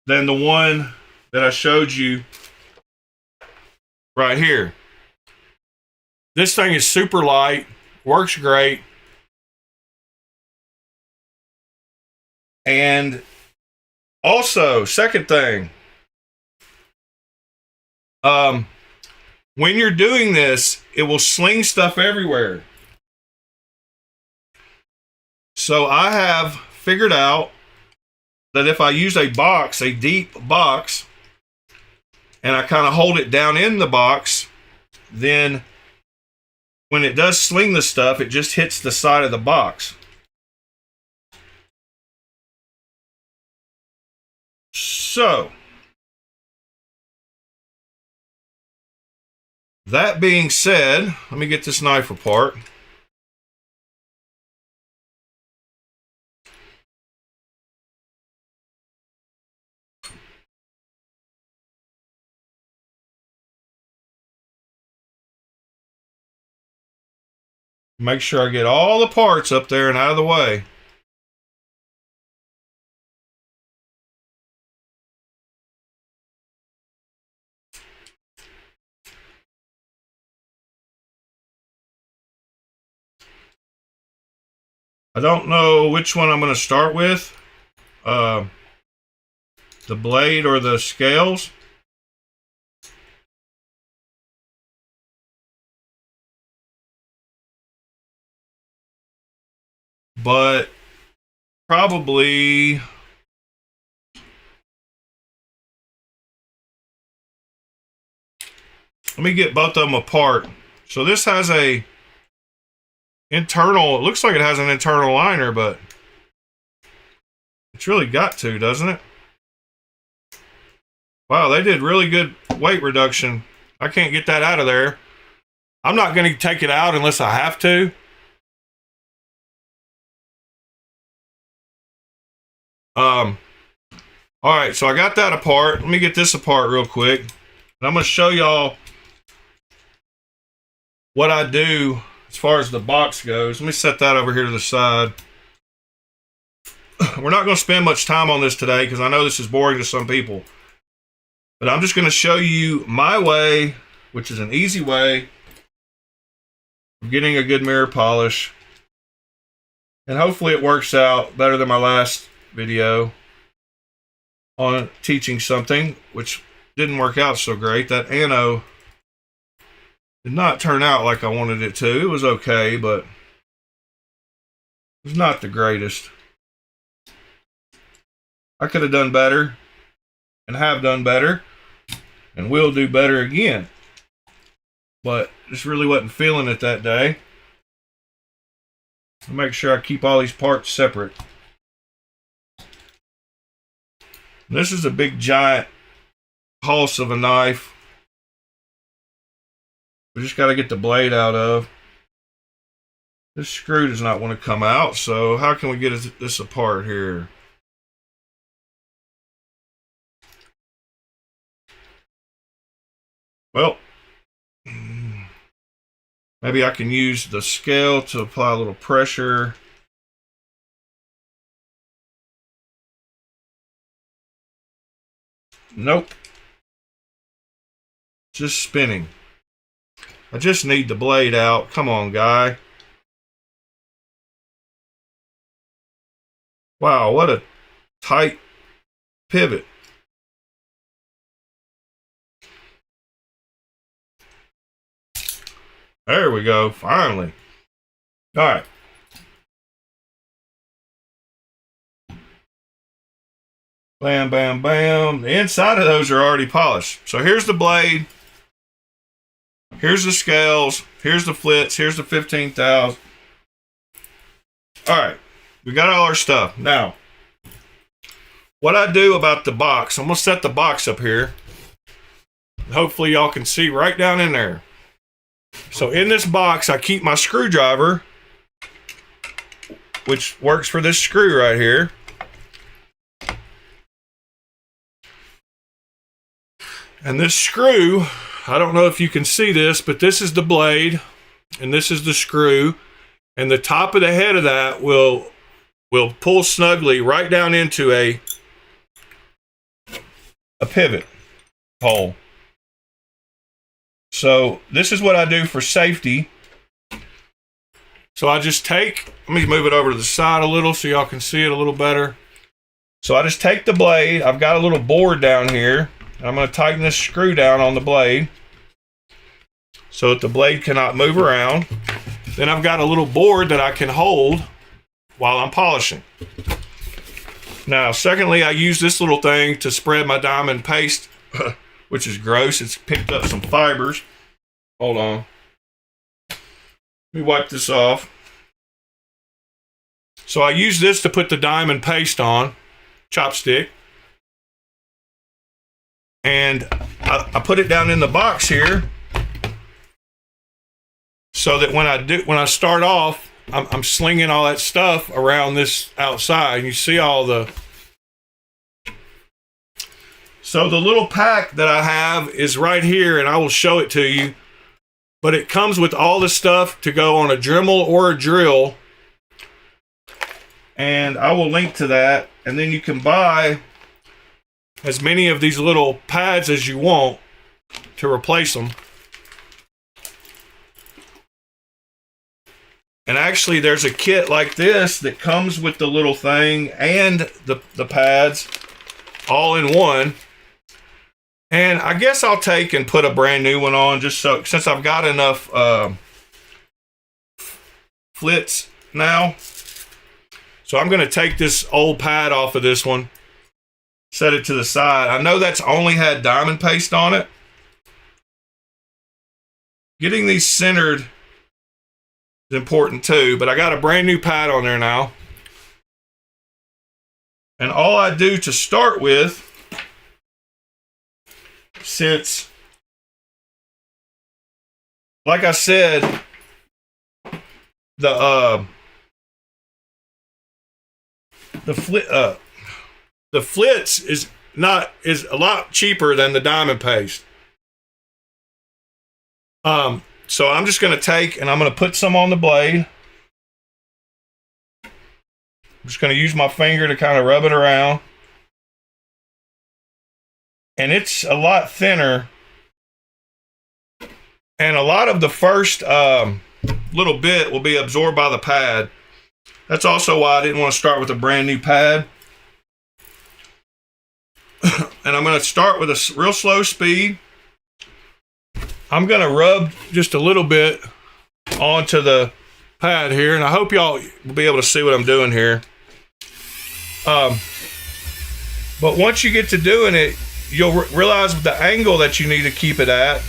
than the one that I showed you right here. This thing is super light, works great. And also, second thing, when you're doing this, it will sling stuff everywhere. So I have figured out that if I use a box, a deep box, and I kind of hold it down in the box, then when it does sling the stuff, it just hits the side of the box. So, that being said, let me get this knife apart. Make sure I get all the parts up there and out of the way. I don't know which one I'm going to start with. The blade or the scales. But probably let me get both of them apart. So this has a internal, it looks like it has an internal liner, but it's really got to, doesn't it? Wow, they did really good weight reduction. I can't get that out of there. I'm not going to take it out unless I have to. All right, so I got that apart. Let me get this apart real quick. And I'm going to show y'all what I do as far as the box goes. Let me set that over here to the side. We're not going to spend much time on this today because I know this is boring to some people. But I'm just going to show you my way, which is an easy way of getting a good mirror polish. And hopefully it works out better than my last video on teaching something, which didn't work out so great. That ano did not turn out like I wanted it to. It was okay, but it was not the greatest. I could have done better and have done better and will do better again, but just really wasn't feeling it that day. I'll make sure I keep all these parts separate. This is a big giant hulse of a knife. We just got to get the blade out of. This screw does not want to come out, so how can we get this apart here? Well, maybe I can use the scale to apply a little pressure. Nope. Just spinning. I just need the blade out. Come on, guy. Wow, what a tight pivot. There we go, finally. All right. Bam, bam, bam. The inside of those are already polished. So here's the blade. Here's the scales. Here's the flits. Here's the 15,000. All right. We got all our stuff. Now, what I do about the box, I'm going to set the box up here. Hopefully y'all can see right down in there. So in this box, I keep my screwdriver, which works for this screw right here. And this screw, I don't know if you can see this, but this is the blade and this is the screw, and the top of the head of that will pull snugly right down into a pivot hole. So this is what I do for safety. So I just take, let me move it over to the side a little so y'all can see it a little better. So I just take the blade, I've got a little board down here, and I'm going to tighten this screw down on the blade so that the blade cannot move around. Then I've got a little board that I can hold while I'm polishing. Now, secondly, I use this little thing to spread my diamond paste, which is gross. It's picked up some fibers. Hold on. Let me wipe this off. So I use this to put the diamond paste on, chopstick. And I put it down in the box here so that when I start off, I'm slinging all that stuff around this outside. You see all the... So the little pack that I have is right here, and I will show it to you. But it comes with all the stuff to go on a Dremel or a drill. And I will link to that. And then you can buy as many of these little pads as you want to replace them. And actually, there's a kit like this that comes with the little thing and the pads all in one. And I guess I'll take and put a brand new one on just so, since I've got enough flits now. So I'm going to take this old pad off of this one, set it to the side. I know that's only had diamond paste on it. Getting these centered is important too, but I got a brand new pad on there now. And all I do to start with, since, like I said, the flits is a lot cheaper than the diamond paste. So I'm just going to take and I'm going to put some on the blade. I'm just going to use my finger to kind of rub it around. And it's a lot thinner. And a lot of the first little bit will be absorbed by the pad. That's also why I didn't want to start with a brand new pad. And I'm going to start with a real slow speed. I'm going to rub just a little bit onto the pad here, and I hope y'all will be able to see what I'm doing here. But once you get to doing it, you'll realize the angle that you need to keep it at.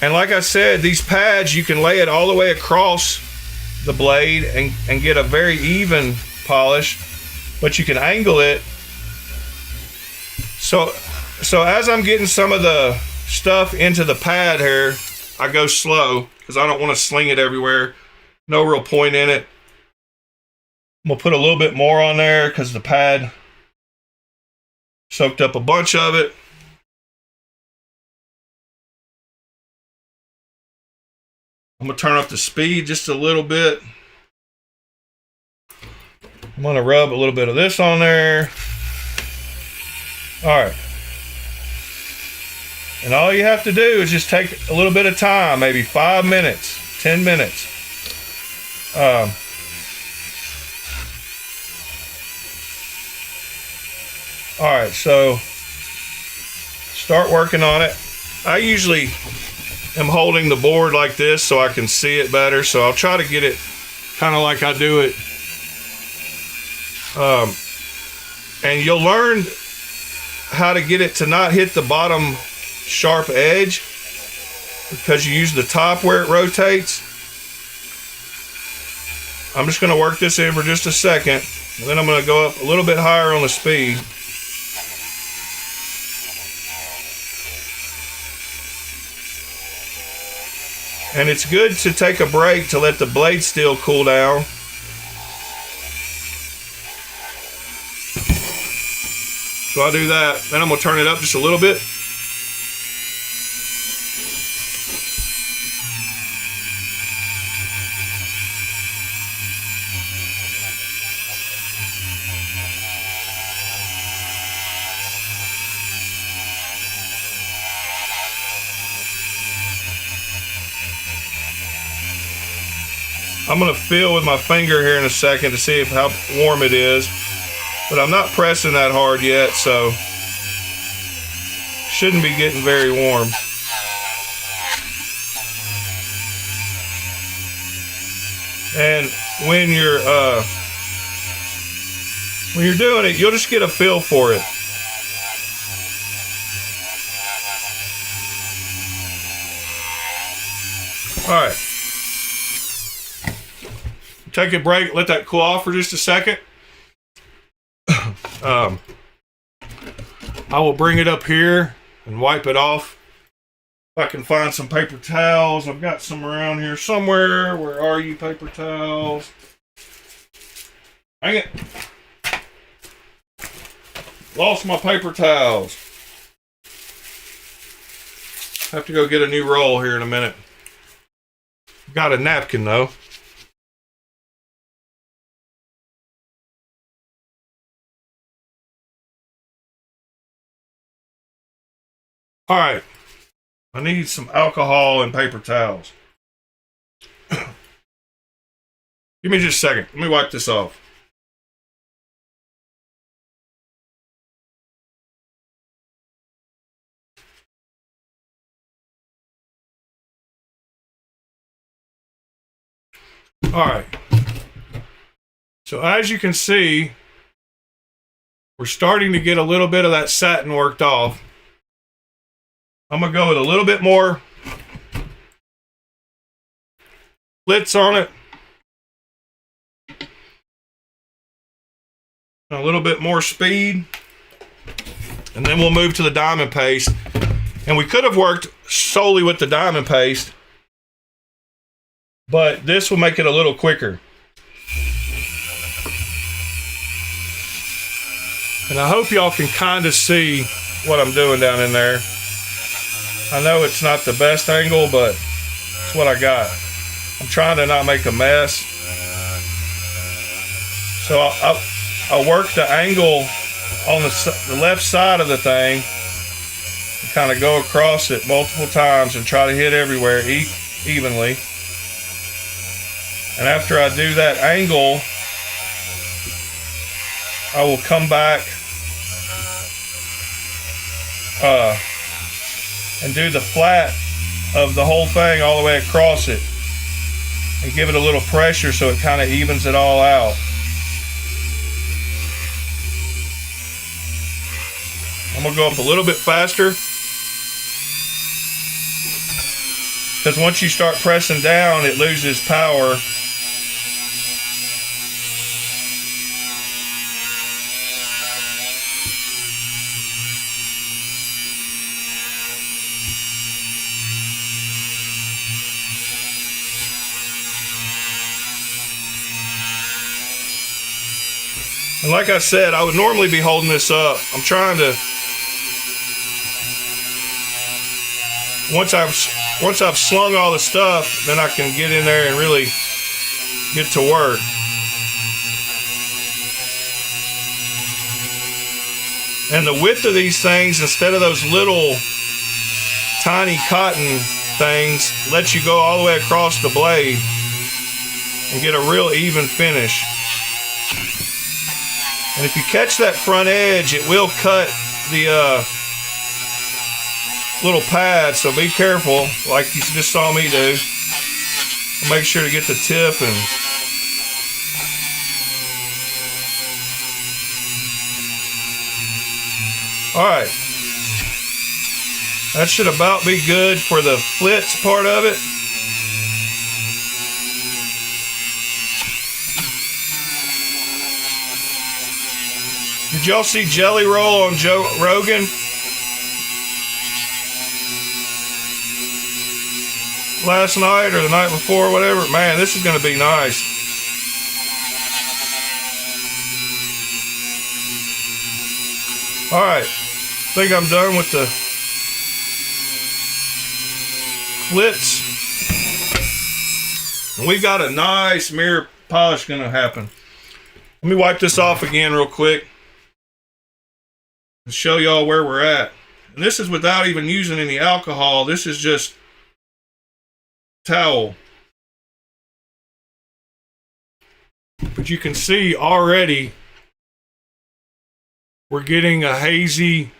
And like I said, these pads, you can lay it all the way across the blade and get a very even polish, but you can angle it. So as I'm getting some of the stuff into the pad here, I go slow because I don't want to sling it everywhere. No real point in it. I'm gonna put a little bit more on there because the pad soaked up a bunch of it. I'm gonna turn up the speed just a little bit. I'm gonna rub a little bit of this on there. All right. And all you have to do is just take a little bit of time, maybe 5 minutes, 10 minutes. All right, so start working on it. I usually am holding the board like this so I can see it better. So I'll try to get it kind of like I do it. And you'll learn how to get it to not hit the bottom sharp edge because you use the top where it rotates. I'm just going to work this in for just a second, and then I'm going to go up a little bit higher on the speed. And it's good to take a break to let the blade steel cool down. So I'll do that. Then I'm going to turn it up just a little bit. I'm gonna feel with my finger here in a second to see how warm it is, but I'm not pressing that hard yet, so shouldn't be getting very warm. And when you're doing it, you'll just get a feel for it. All right. Take a break, let that cool off for just a second. I will bring it up here and wipe it off. If I can find some paper towels. I've got some around here somewhere. Where are you, paper towels? Dang it. Lost my paper towels. Have to go get a new roll here in a minute. Got a napkin though. All right. I need some alcohol and paper towels. Give me just a second. Let me wipe this off. All right. So as you can see, we're starting to get a little bit of that satin worked off. I'm going to go with a little bit more slits on it. A little bit more speed. And then we'll move to the diamond paste. And we could have worked solely with the diamond paste, but this will make it a little quicker. And I hope y'all can kind of see what I'm doing down in there. I know it's not the best angle, but it's what I got. I'm trying to not make a mess. So I'll work the angle on the left side of the thing and kind of go across it multiple times and try to hit everywhere evenly. And after I do that angle, I will come back and do the flat of the whole thing all the way across it and give it a little pressure so it kind of evens it all out. I'm gonna go up a little bit faster because once you start pressing down, it loses power. And like I said, I would normally be holding this up. I'm trying to, once I've slung all the stuff, then I can get in there and really get to work. And the width of these things, instead of those little tiny cotton things, lets you go all the way across the blade and get a real even finish. And if you catch that front edge, it will cut the little pad, so be careful, like you just saw me do. Make sure to get the tip and alright. That should about be good for the flits part of it. Did y'all see Jelly Roll on Joe Rogan? Last night or the night before, whatever. Man, this is going to be nice. Alright. I think I'm done with the flits. And we've got a nice mirror polish going to happen. Let me wipe this off again real quick and show y'all where we're at. And this is without even using any alcohol. This is just towel. But you can see already we're getting a hazy.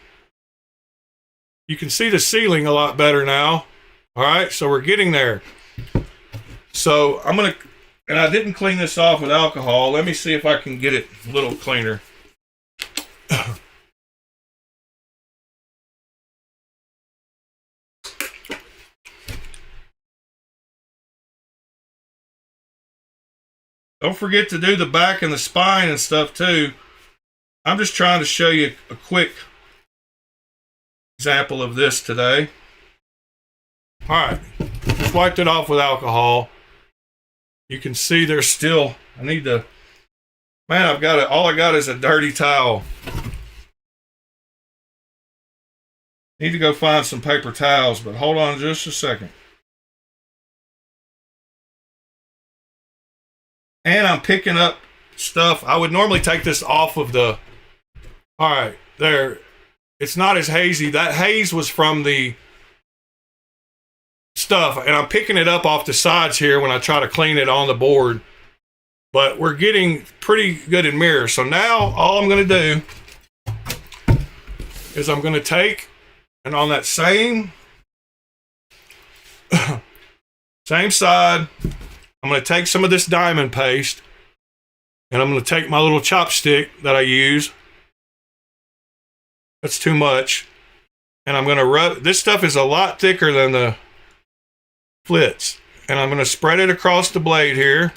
You can see the ceiling a lot better now. All right, so we're getting there. So I'm gonna, and I didn't clean this off with alcohol. Let me see if I can get it a little cleaner. Don't forget to do the back and the spine and stuff too. I'm just trying to show you a quick example of this today. All right, just wiped it off with alcohol. You can see there's still, I need to, man, I've got it, all I got is a dirty towel. Need to go find some paper towels, but hold on just a second. And I'm picking up stuff. I would normally take this off of the, all right, there. It's not as hazy. That haze was from the stuff, and I'm picking it up off the sides here when I try to clean it on the board. But we're getting pretty good in mirror. So now all I'm going to do is I'm going to take, and on that same side, I'm going to take some of this diamond paste, and I'm going to take my little chopstick that I use. That's too much. And I'm going to rub, this stuff is a lot thicker than the flits. And I'm going to spread it across the blade here.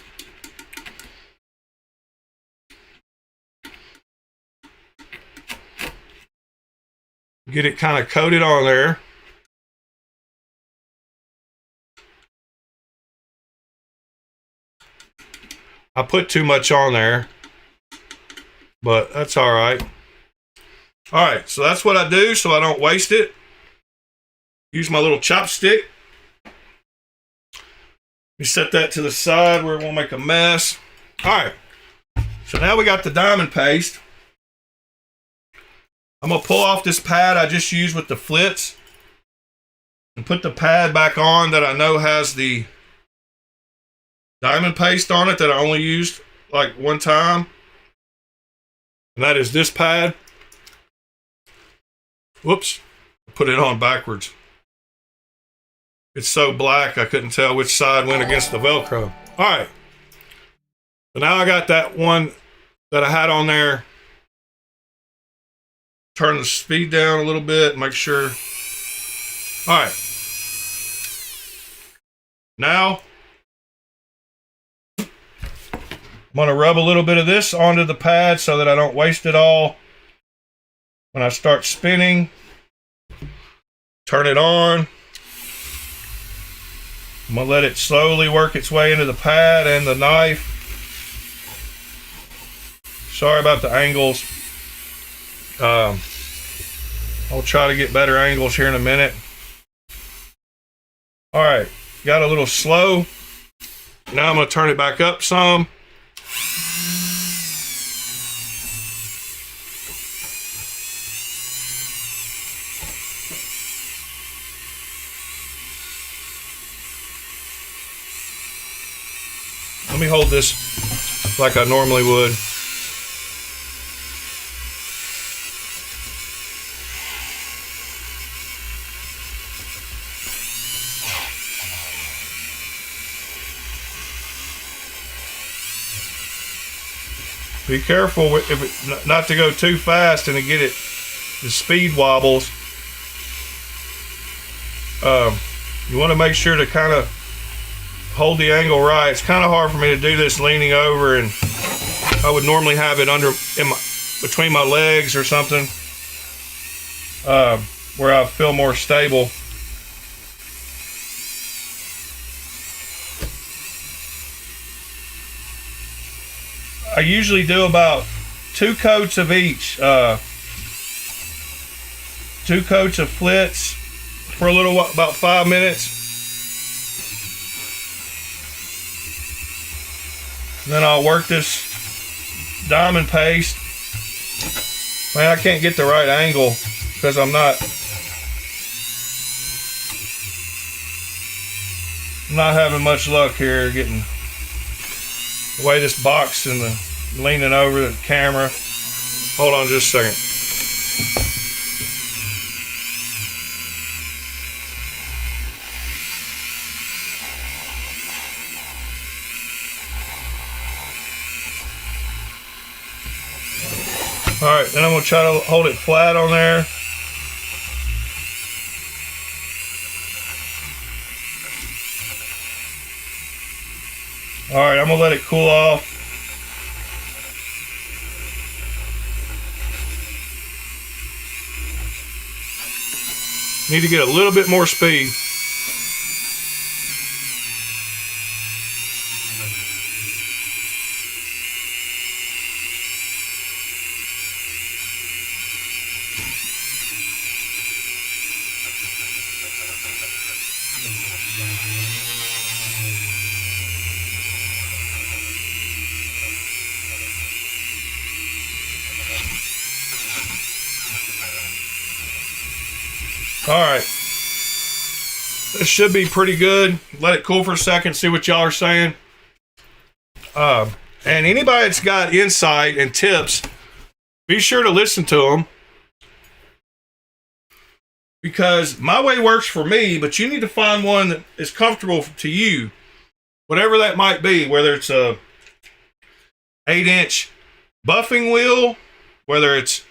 Get it kind of coated on there. I put too much on there, but that's all right. All right, so that's what I do so I don't waste it. Use my little chopstick. Let me set that to the side where it won't make a mess. All right, so now we got the diamond paste. I'm going to pull off this pad I just used with the flits and put the pad back on that I know has the diamond paste on it that I only used like one time. And that is this pad. Whoops, put it on backwards. It's so black I couldn't tell which side went against the Velcro. All right, so now I got that one that I had on there. Turn the speed down a little bit, make sure. All right, now I'm going to rub a little bit of this onto the pad so that I don't waste it all. When I start spinning, turn it on. I'm going to let it slowly work its way into the pad and the knife. Sorry about the angles. I'll try to get better angles here in a minute. All right, got a little slow. Now I'm going to turn it back up some. Let me hold this like I normally would. Be careful if not to go too fast and to get it, the speed wobbles. You want to make sure to kind of hold the angle right. It's kind of hard for me to do this leaning over, and I would normally have it between my legs or something, where I feel more stable. I usually do about 2 coats of each. 2 coats of flits for a little while, about 5 minutes. Then I'll work this diamond paste. Man, I can't get the right angle because I'm not having much luck here getting. The way this box and the leaning over the camera. Hold on just a second. Alright, then I'm going to try to hold it flat on there. Alright, I'm going to let it cool off. Need to get a little bit more speed. Alright, this should be pretty good. Let it cool for a second, see what y'all are saying. And anybody that's got insight and tips, be sure to listen to them. Because my way works for me, but you need to find one that is comfortable to you. Whatever that might be, whether it's a 8-inch buffing wheel, whether it's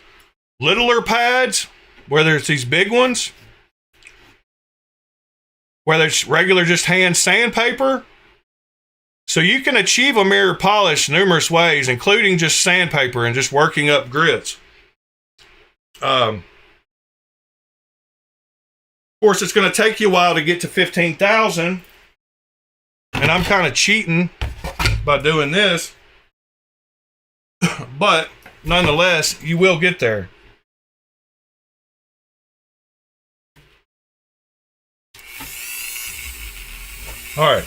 littler pads, whether it's these big ones, whether it's regular just hand sandpaper. So you can achieve a mirror polish numerous ways, including just sandpaper and just working up grits. Of course, it's going to take you a while to get to 15,000, and I'm kind of cheating by doing this, but nonetheless, you will get there. All right.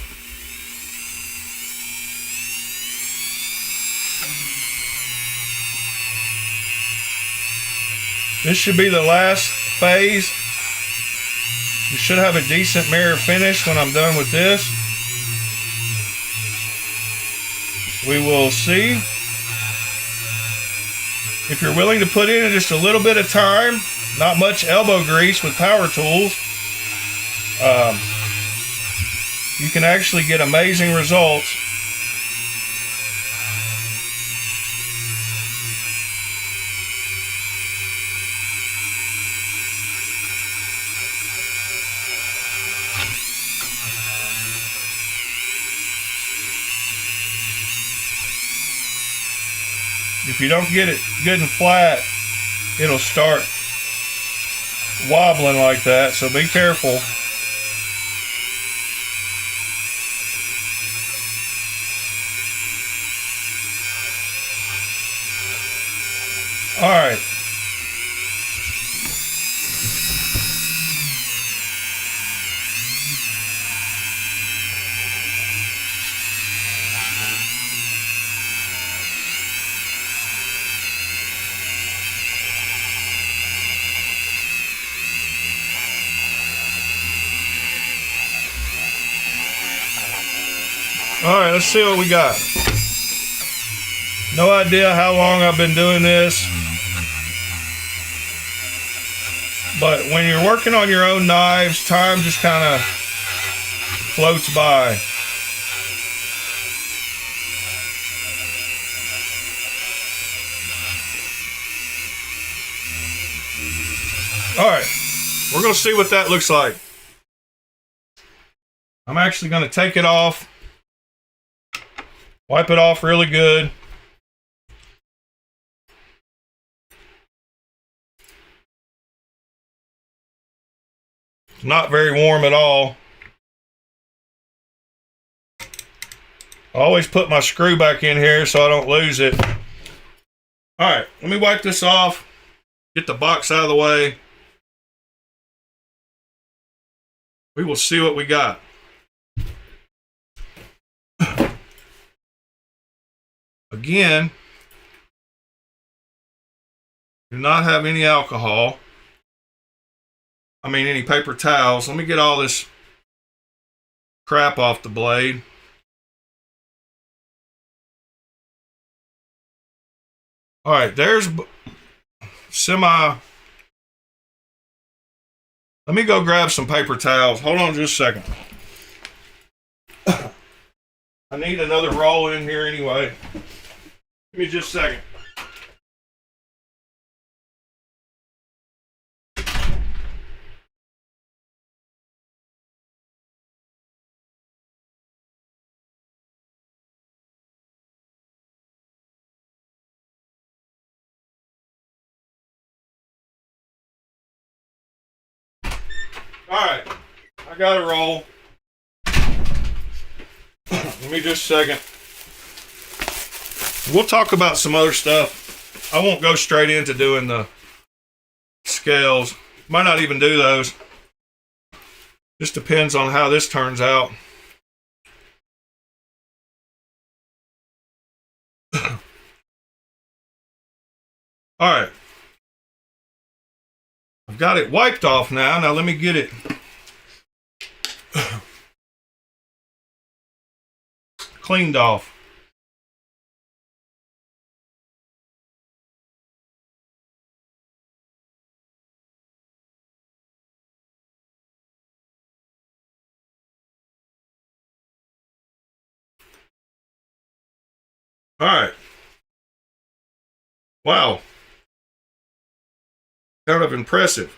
This should be the last phase. You should have a decent mirror finish when I'm done with this. We will see. If you're willing to put in just a little bit of time, not much elbow grease with power tools, you can actually get amazing results. If you don't get it good and flat, it'll start wobbling like that, so be careful. All right. All right, let's see what we got. No idea how long I've been doing this, but when you're working on your own knives, time just kind of floats by. All right, we're going to see what that looks like. I'm actually going to take it off, wipe it off really good. It's not very warm at all. I always put my screw back in here so I don't lose it. All right, let me wipe this off, get the box out of the way. We will see what we got. Again, do not have any alcohol. I mean, any paper towels. Let me get all this crap off the blade. All right, there's semi. Let me go grab some paper towels. Hold on just a second. I need another roll in here anyway. Give me just a second. All right, I got a roll. Give me just a second. We'll talk about some other stuff. I won't go straight into doing the scales. Might not even do those. Just depends on how this turns out. All right. I've got it wiped off now. Now let me get it cleaned off. All right. Wow. Kind of impressive.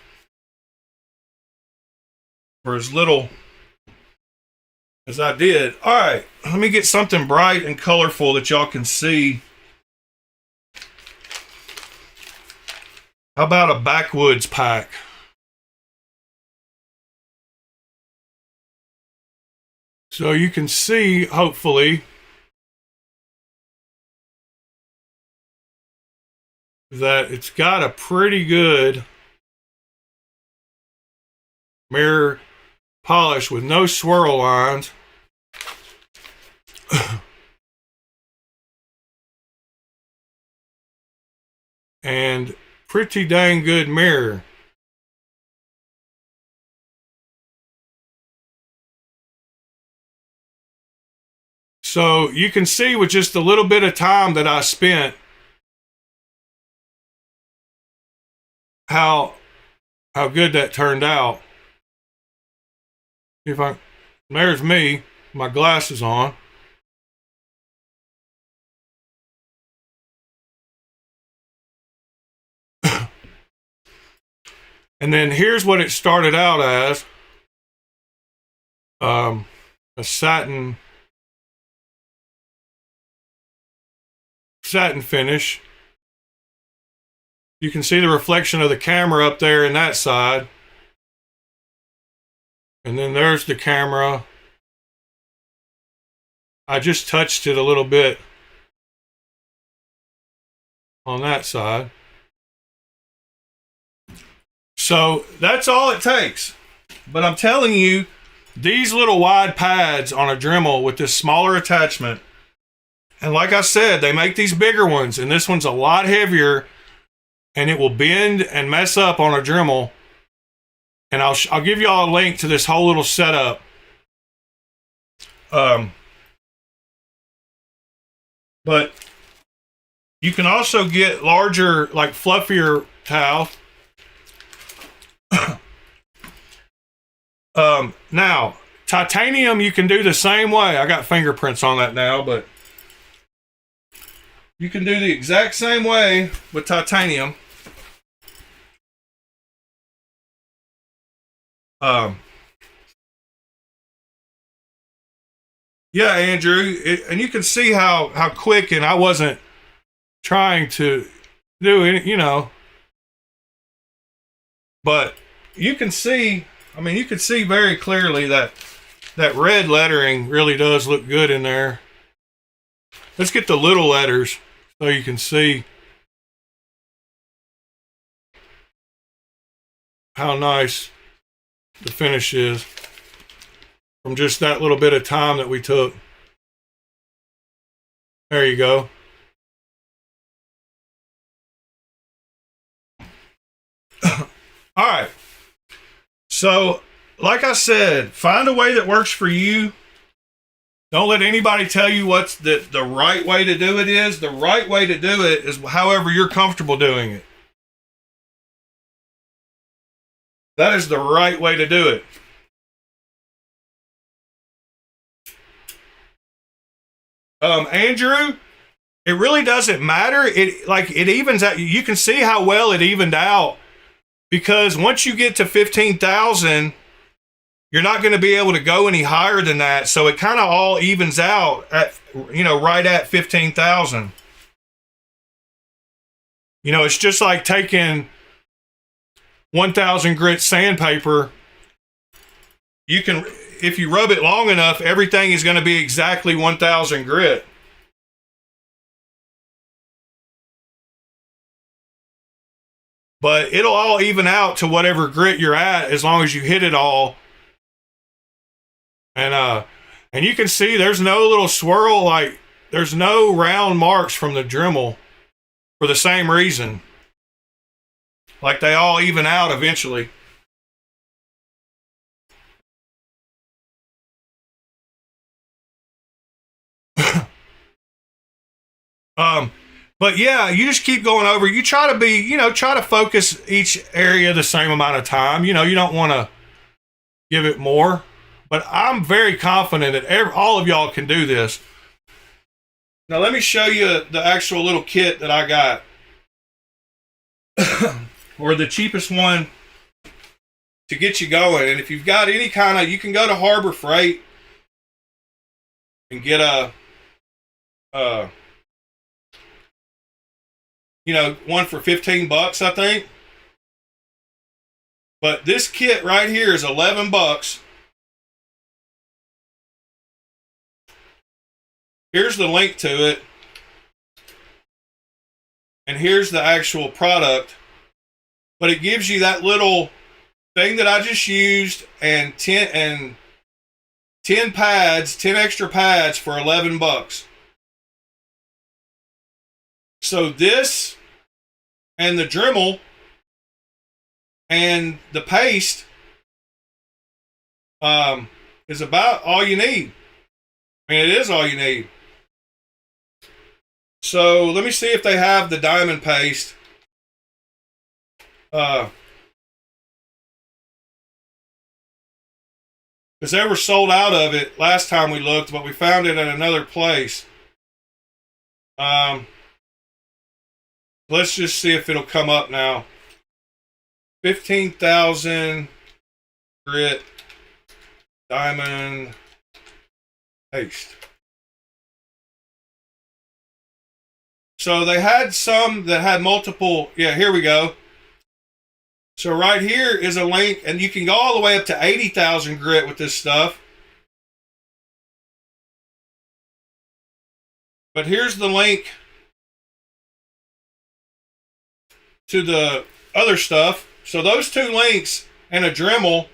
For as little as I did. All right. Let me get something bright and colorful that y'all can see. How about a backwoods pack? So you can see, hopefully, that it's got a pretty good mirror polish with no swirl lines. And pretty dang good mirror. So you can see with just a little bit of time that I spent how good that turned out. There's me, my glasses on. And then here's what it started out as. A satin finish. You can see the reflection of the camera up there in that side. And then there's the camera. I just touched it a little bit on that side. So that's all it takes. But I'm telling you, these little wide pads on a Dremel with this smaller attachment, and like I said, they make these bigger ones, and this one's a lot heavier, and it will bend and mess up on a Dremel. And I'll give you all a link to this whole little setup. But you can also get larger, like fluffier towel. Now, titanium, you can do the same way. I got fingerprints on that now, but you can do the exact same way with titanium. Yeah, Andrew, and you can see how quick, and I wasn't trying to do it, you know. But you can see, I mean, you can see very clearly that red lettering really does look good in there. Let's get the little letters so you can see how nice the finish is from just that little bit of time that we took. There you go. All right. So, like I said, find a way that works for you. Don't let anybody tell you what's the right way to do it is. The right way to do it is however you're comfortable doing it. That is the right way to do it. Andrew, it really doesn't matter. It evens out. You can see how well it evened out, because once you get to 15,000, you're not going to be able to go any higher than that. So it kind of all evens out at, right at 15,000. It's just like taking 1,000 grit sandpaper. You can, if you rub it long enough, everything is going to be exactly 1,000 grit. But it'll all even out to whatever grit you're at as long as you hit it all. And you can see there's no little swirl, like there's no round marks from the Dremel for the same reason. Like they all even out eventually. But yeah, you just keep going over. You try to be, try to focus each area the same amount of time. You don't want to give it more. But I'm very confident that all of y'all can do this. Now let me show you the actual little kit that I got. Or the cheapest one to get you going. And if you've got any kind of, you can go to Harbor Freight and get one for $15, I think. But this kit right here is $11. Here's the link to it. And here's the actual product. But it gives you that little thing that I just used and 10 pads, 10 extra pads for $11. So this and the Dremel and the paste is about all you need. I mean, it is all you need. So let me see if they have the diamond paste. Because they were sold out of it last time we looked, but we found it at another place. Let's just see if it'll come up now. 15,000 grit diamond paste. So they had some that had multiple. Yeah, here we go. So right here is a link, and you can go all the way up to 80,000 grit with this stuff. But here's the link to the other stuff. So those two links and a Dremel.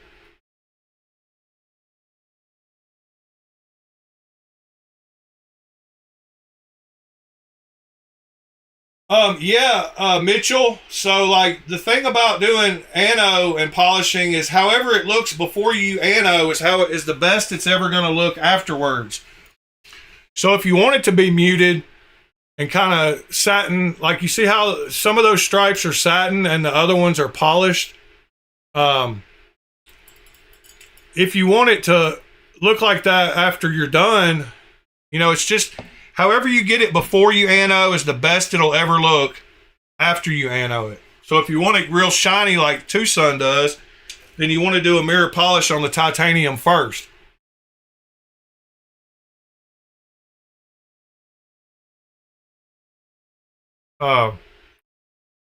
Mitchell. So like the thing about doing ano and polishing is however it looks before you ano is how it is the best it's ever going to look afterwards. So if you want it to be muted and kind of satin, like you see how some of those stripes are satin and the other ones are polished. If you want it to look like that after you're done, it's just however you get it before you ano is the best it'll ever look after you ano it. So if you want it real shiny like Tucson does, then you want to do a mirror polish on the titanium first. And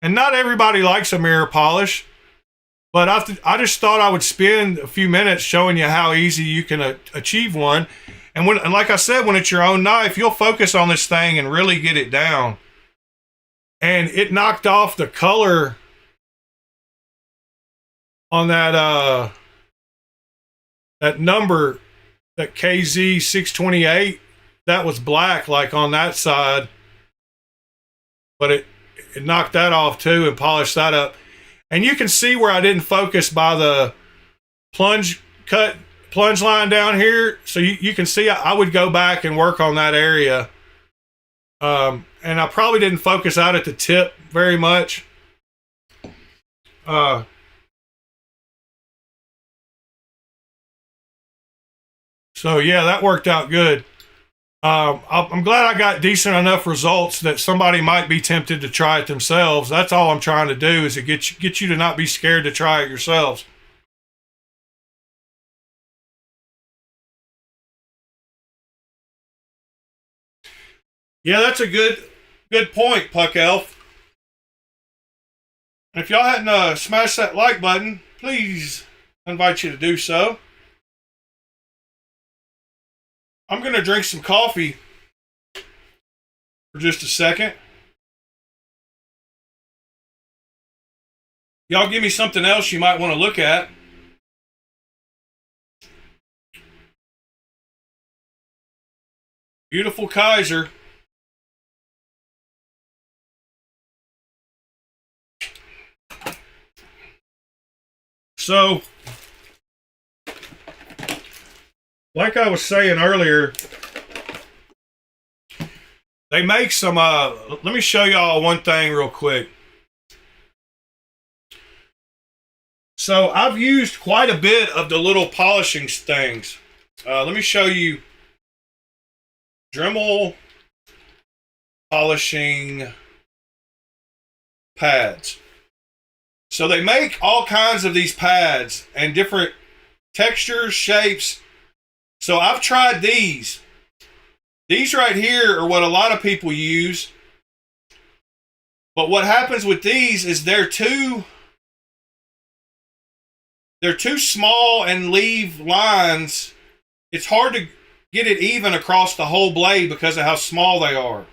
not everybody likes a mirror polish, but I just thought I would spend a few minutes showing you how easy you can achieve one. And like I said, when it's your own knife, you'll focus on this thing and really get it down. And it knocked off the color on that number, that KZ628. That was black, like on that side. But it knocked that off too and polished that up. And you can see where I didn't focus by the plunge cut plunge line down here, so you can see I would go back and work on that area. And I probably didn't focus out at the tip very much. So yeah, that worked out good. I'm glad I got decent enough results that somebody might be tempted to try it themselves. That's all I'm trying to do, is to get you to not be scared to try it yourselves. Yeah, that's a good point, Puck Elf. If y'all hadn't smashed that like button, please, I invite you to do so. I'm going to drink some coffee for just a second. Y'all give me something else you might want to look at. Beautiful Kaiser. So, like I was saying earlier, they make some, let me show y'all one thing real quick. So I've used quite a bit of the little polishing things. Let me show you Dremel polishing pads. So they make all kinds of these pads and different textures, shapes. So I've tried these. These right here are what a lot of people use. But what happens with these is they're too small and leave lines. It's hard to get it even across the whole blade because of how small they are.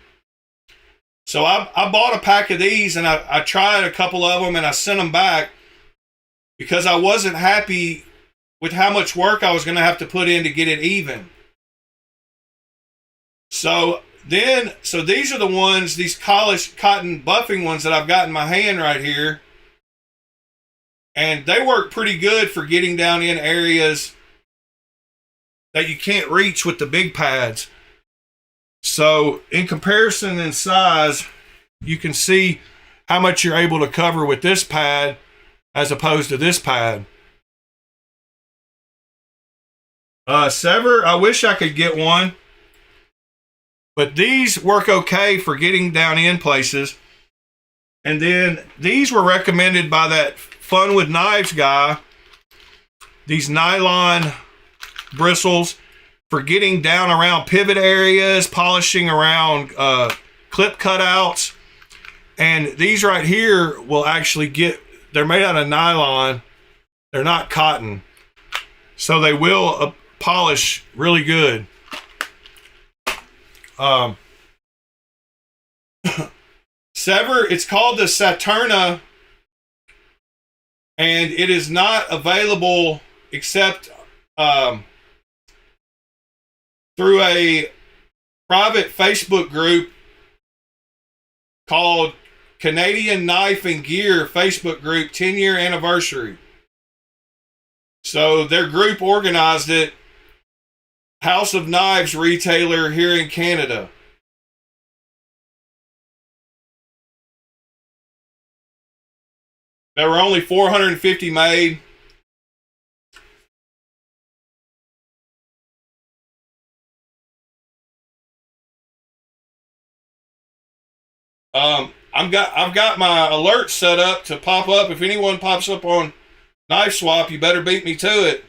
So I bought a pack of these, and I tried a couple of them, and I sent them back because I wasn't happy with how much work I was going to have to put in to get it even. So these are the ones, these polished cotton buffing ones that I've got in my hand right here. And they work pretty good for getting down in areas that you can't reach with the big pads. So in comparison in size, you can see how much you're able to cover with this pad as opposed to this pad. Sever, I wish I could get one, but these work okay for getting down in places. And then these were recommended by that Fun with Knives guy, these nylon bristles for getting down around pivot areas, polishing around clip cutouts. And these right here will actually they're made out of nylon. They're not cotton. So they will polish really good. Sever, it's called the Saturna, and it is not available except through a private Facebook group called Canadian Knife and Gear Facebook group 10-year anniversary. So their group organized it. House of Knives retailer here in Canada. There were only 450 made. I've got my alert set up to pop up. If anyone pops up on Knife Swap, you better beat me to it.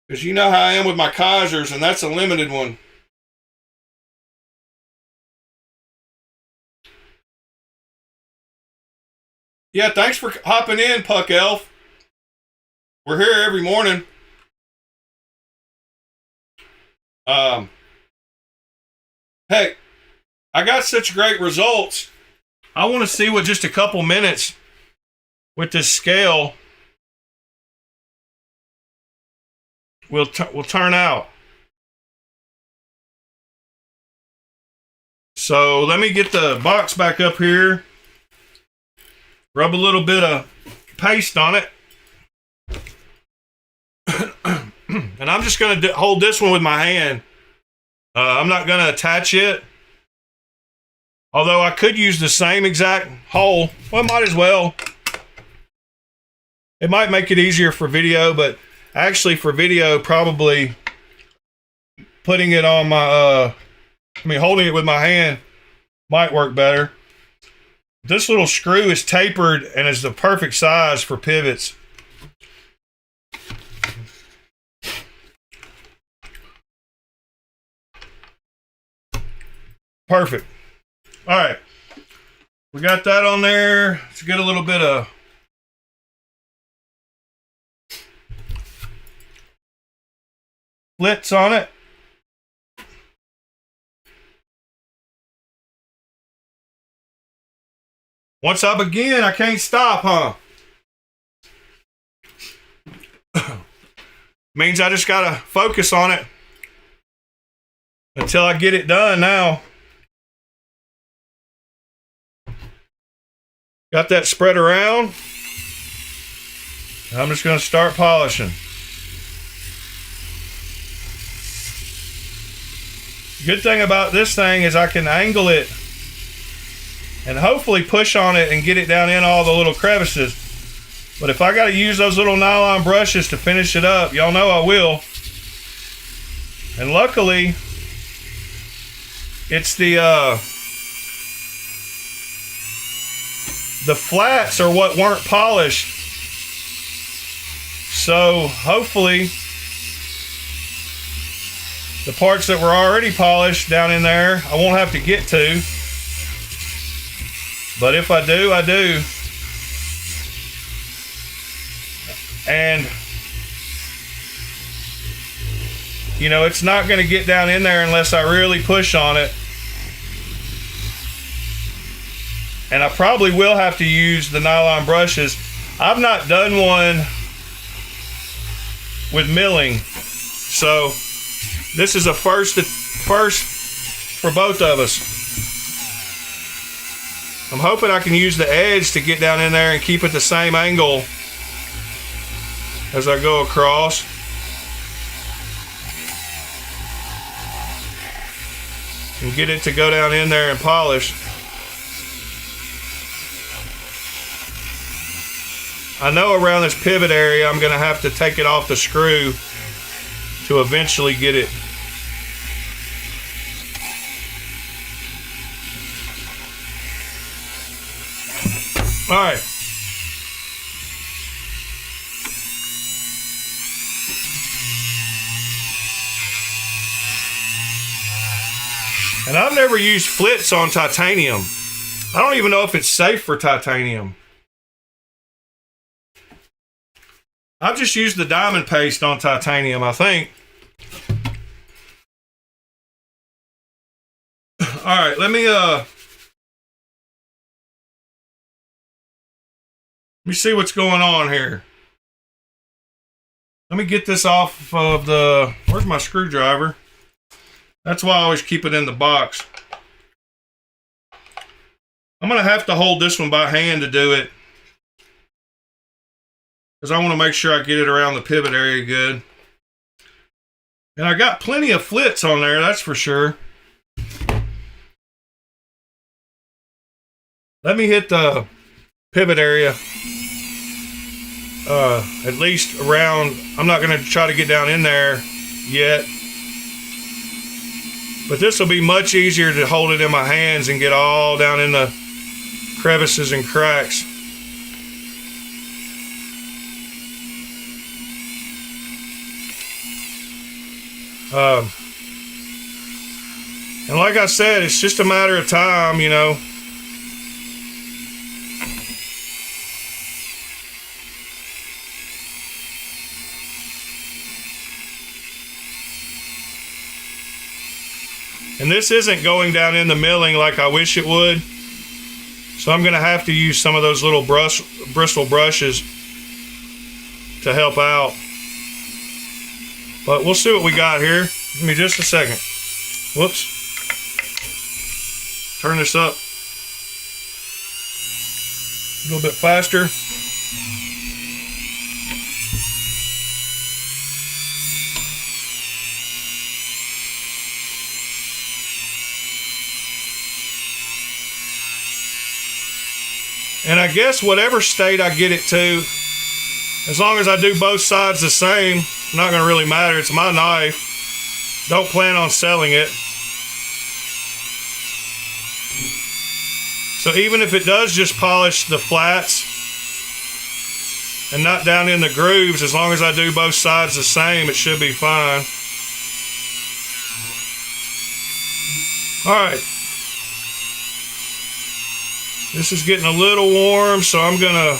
Because you know how I am with my Kaisers, and that's a limited one. Yeah, thanks for hopping in, Puck Elf. We're here every morning. Hey, I got such great results. I want to see what just a couple minutes with this scale will turn out. So let me get the box back up here. Rub a little bit of paste on it. And I'm just going to hold this one with my hand. I'm not going to attach it. Although I could use the same exact hole. Well, I might as well. It might make it easier for video, but actually for video, probably putting it on my, holding it with my hand might work better. This little screw is tapered and is the perfect size for pivots. Perfect. All right. We got that on there. Let's get a little bit of flits on it. Once I begin, I can't stop, huh? Means I just gotta focus on it until I get it done now. Got that spread around. I'm just gonna start polishing. Good thing about this thing is I can angle it and hopefully push on it and get it down in all the little crevices. But if I got to use those little nylon brushes to finish it up, y'all know I will. And luckily, it's the flats are what weren't polished. So hopefully the parts that were already polished down in there, I won't have to get to. But if I do, I do. And, you know, it's not going to get down in there unless I really push on it. And I probably will have to use the nylon brushes. I've not done one with milling. So this is a first for both of us. I'm hoping I can use the edge to get down in there and keep it the same angle as I go across. And get it to go down in there and polish. I know around this pivot area I'm going to have to take it off the screw to eventually get it. All right. And I've never used flits on titanium. I don't even know if it's safe for titanium. I've just used the diamond paste on titanium, I think. All right, let me see what's going on here. Let me get this off of the... Where's my screwdriver? That's why I always keep it in the box. I'm going to have to hold this one by hand to do it, because I want to make sure I get it around the pivot area good. And I got plenty of flits on there, that's for sure. Let me hit the pivot area. At least around, I'm not going to try to get down in there yet. But this will be much easier to hold it in my hands and get all down in the crevices and cracks. And like I said, it's just a matter of time, you know. And this isn't going down in the milling like I wish it would. So I'm going to have to use some of those little bristle brushes to help out. But we'll see what we got here. Give me just a second. Whoops. Turn this up a little bit faster. And I guess whatever state I get it to, as long as I do both sides the same, not going to really matter. It's my knife. Don't plan on selling it. So even if it does just polish the flats and not down in the grooves, as long as I do both sides the same, it should be fine. All right. This is getting a little warm, so I'm gonna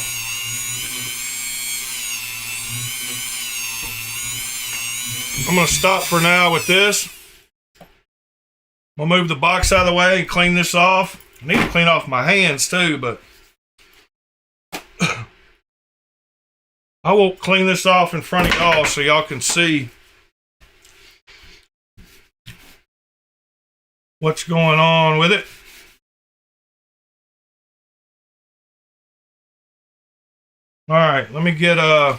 stop for now with this. I'll move the box out of the way and clean this off. I need to clean off my hands too, but I will clean this off in front of y'all so y'all can see what's going on with it. All right, let me get a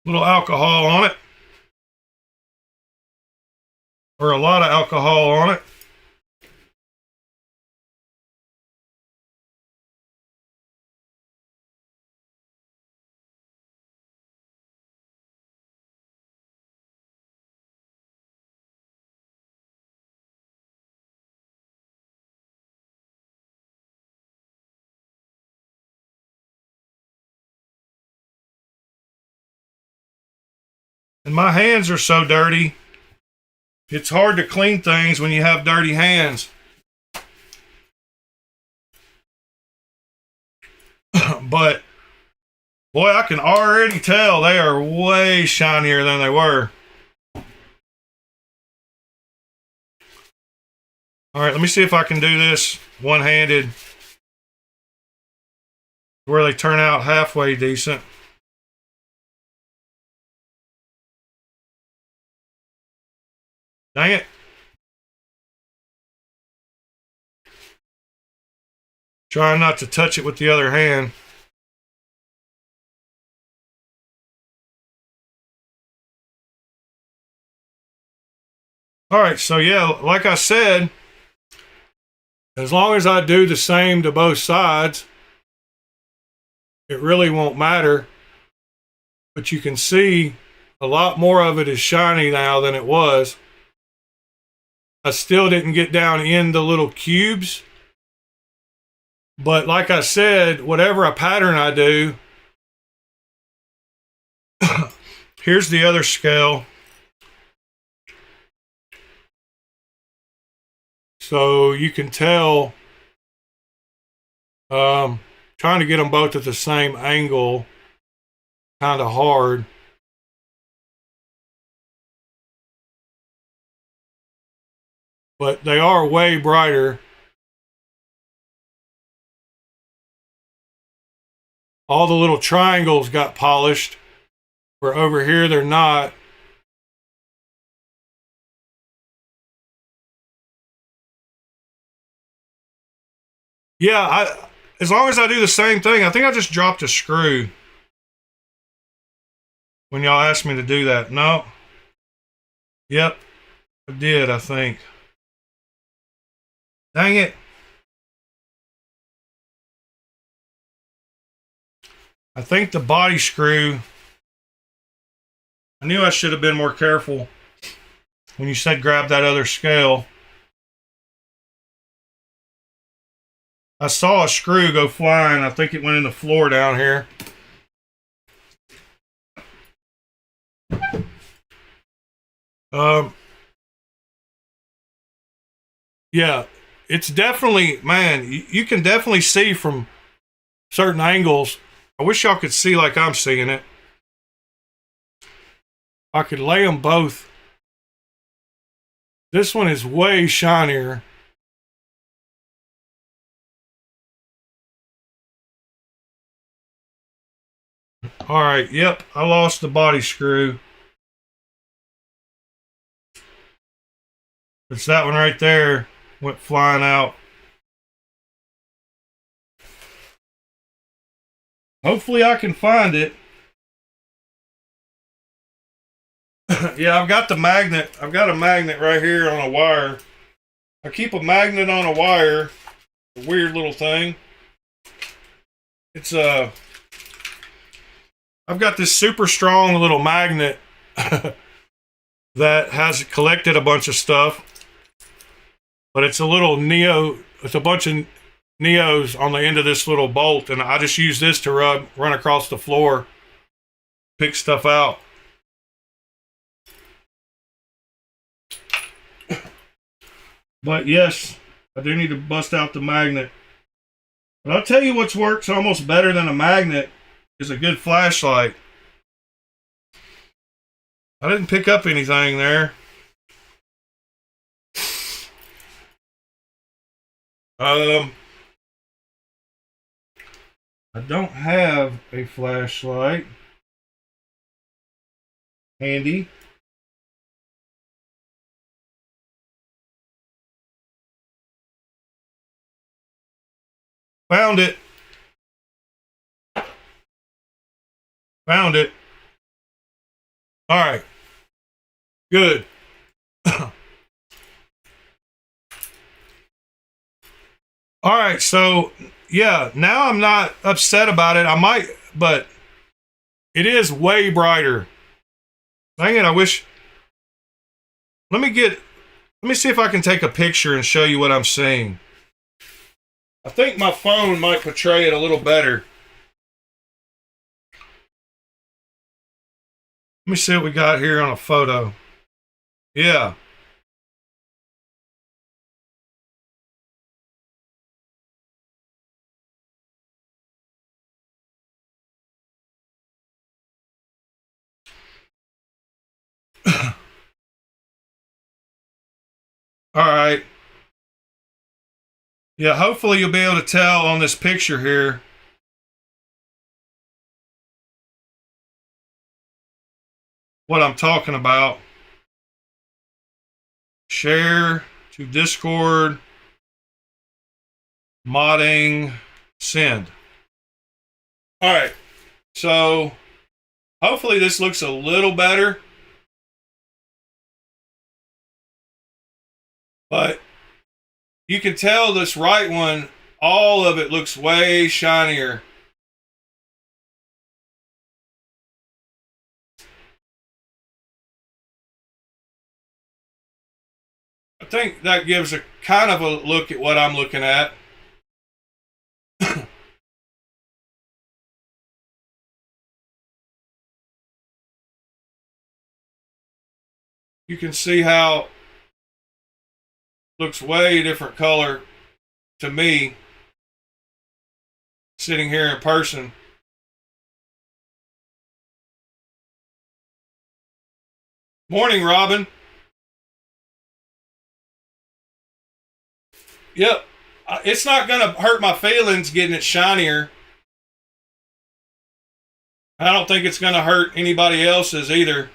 little alcohol on it, or a lot of alcohol on it. And my hands are so dirty, it's hard to clean things when you have dirty hands. But boy, I can already tell they are way shinier than they were. All right, let me see if I can do this one-handed where they turn out halfway decent. Dang it. Trying not to touch it with the other hand. All right, so yeah, like I said, as long as I do the same to both sides, it really won't matter. But you can see a lot more of it is shiny now than it was. I still didn't get down in the little cubes. But like I said, whatever a pattern I do, here's the other scale. So you can tell, trying to get them both at the same angle, kind of hard. But they are way brighter. All the little triangles got polished, where over here they're not. Yeah, as long as I do the same thing, I think I just dropped a screw when y'all asked me to do that. No. Yep, I did, I think. Dang it. I think the body screw, I knew I should have been more careful when you said grab that other scale. I saw a screw go flying. I think it went in the floor down here. Yeah, it's definitely, man, you can definitely see from certain angles. I wish y'all could see like I'm seeing it. I could lay them both. This one is way shinier. All right, yep, I lost the body screw. It's that one right there, went flying out. Hopefully I can find it. Yeah, I've got the magnet. I've got a magnet right here on a wire. I keep a magnet on a wire, a weird little thing. It's I've got this super strong little magnet that has collected a bunch of stuff, but it's a little it's a bunch of neos on the end of this little bolt, and I just use this to run across the floor, pick stuff out. But yes, I do need to bust out the magnet. But I'll tell you what's works almost better than a magnet is a good flashlight. I didn't pick up anything there. I don't have a flashlight handy. Found it. Found it. All right. Good. All right. So, yeah, now I'm not upset about it. I might, but it is way brighter. Dang it, I wish. Let me see if I can take a picture and show you what I'm seeing. I think my phone might portray it a little better. Let me see what we got here on a photo. Yeah. All right. Yeah, hopefully you'll be able to tell on this picture here. What I'm talking about. Share to Discord. Modding. Send. All right. So hopefully this looks a little better. But you can tell this right one, all of it looks way shinier. I think that gives a kind of a look at what I'm looking at. You can see how looks way different color to me sitting here in person. Morning, Robin. Yep. It's not going to hurt my feelings getting it shinier. I don't think it's going to hurt anybody else's either.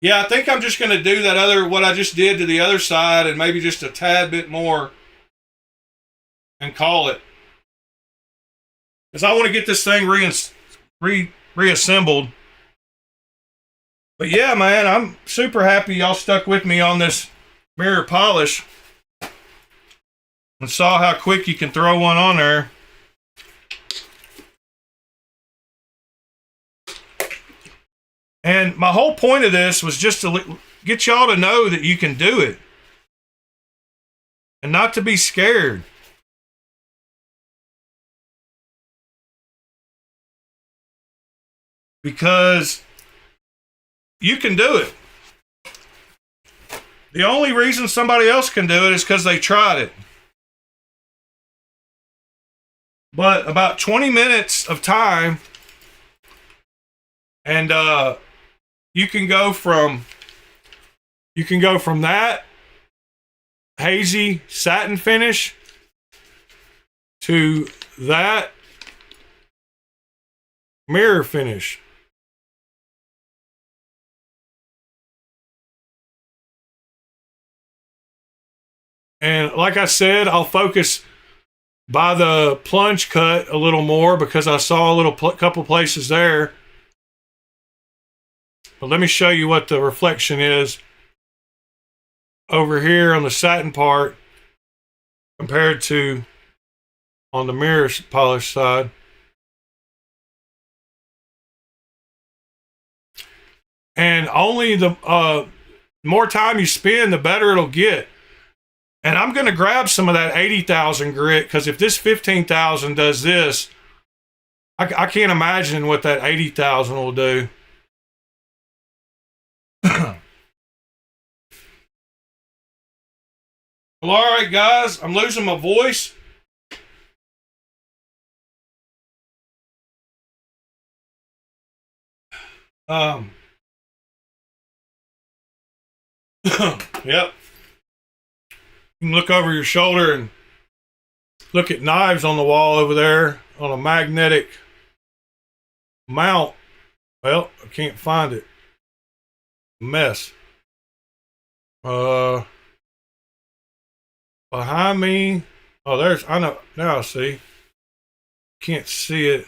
Yeah, I think I'm just going to do what I just did to the other side and maybe just a tad bit more and call it. Because I want to get this thing reassembled. But yeah, man, I'm super happy y'all stuck with me on this mirror polish and saw how quick you can throw one on there. And my whole point of this was just to get y'all to know that you can do it and not to be scared. Because you can do it. The only reason somebody else can do it is because they tried it. But about 20 minutes of time, and you can go from that hazy satin finish to that mirror finish. And like I said, I'll focus by the plunge cut a little more because I saw a couple places there. But let me show you what the reflection is. over here on the satin part compared to on the mirror polish side. And only the more time you spend, the better it'll get. And I'm going to grab some of that 80,000 grit, because if this 15,000 does this, I can't imagine what that 80,000 will do. Well, all right, guys, I'm losing my voice. Yep. You can look over your shoulder and look at knives on the wall over there on a magnetic mount. Well, I can't find it. Mess. Behind me. Oh, there's, I know, now I see. Can't see it.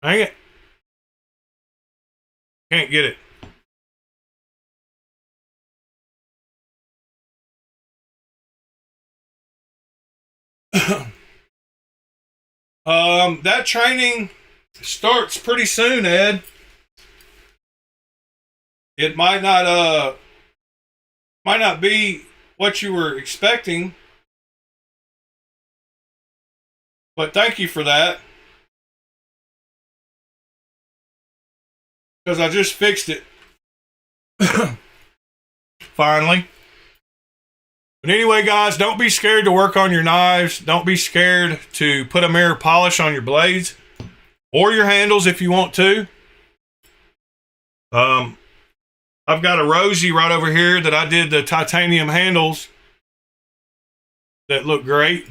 Dang it. Can't get it. That training starts pretty soon, Ed. It might not be what you were expecting, but thank you for that, because I just fixed it finally. But anyway, guys, don't be scared to work on your knives. Don't be scared to put a mirror polish on your blades or your handles if you want to. I've got a Rosie right over here that I did the titanium handles that look great.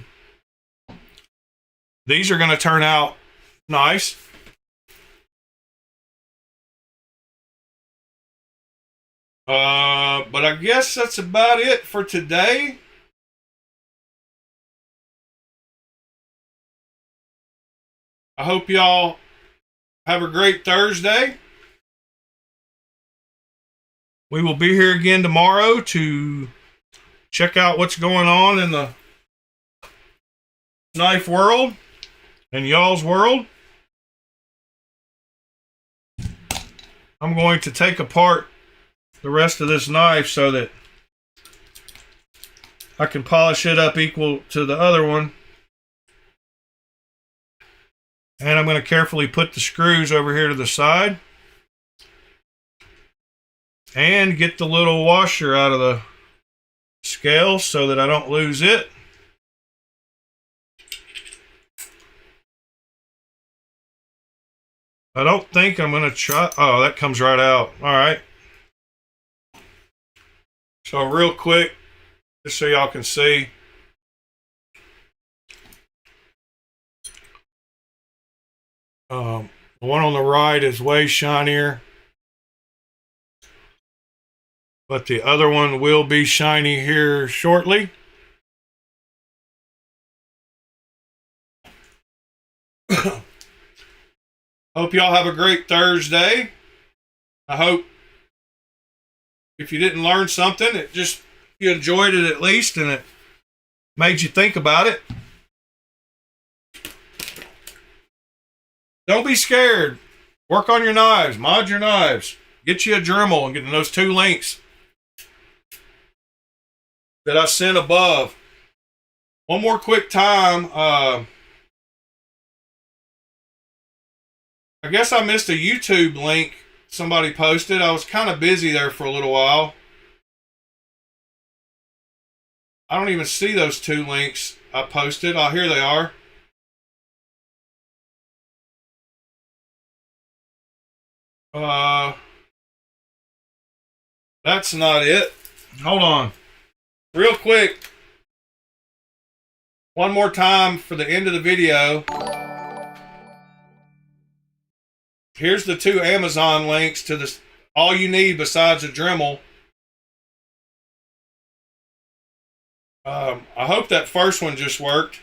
These are going to turn out nice. But I guess that's about it for today. I hope y'all have a great Thursday. We will be here again tomorrow to check out what's going on in the knife world and y'all's world. I'm going to take apart the rest of this knife so that I can polish it up equal to the other one. And I'm going to carefully put the screws over here to the side and get the little washer out of the scale so that I don't lose it. I don't think I'm going to try. Oh, that comes right out. All right. So real quick, just so y'all can see. The one on the right is way shinier, but the other one will be shiny here shortly. Hope y'all have a great Thursday. I hope if you didn't learn something, you enjoyed it at least, and it made you think about it. Don't be scared. Work on your knives. Mod your knives. Get you a Dremel and get those 2 links that I sent above. One more quick time. I guess I missed a YouTube link somebody posted. I was kind of busy there for a little while. I don't even see those 2 links I posted. Oh, here they are. That's not it. Hold on. Real quick. One more time for the end of the video. Here's the 2 Amazon links to this. All you need besides a Dremel. I hope that first one just worked.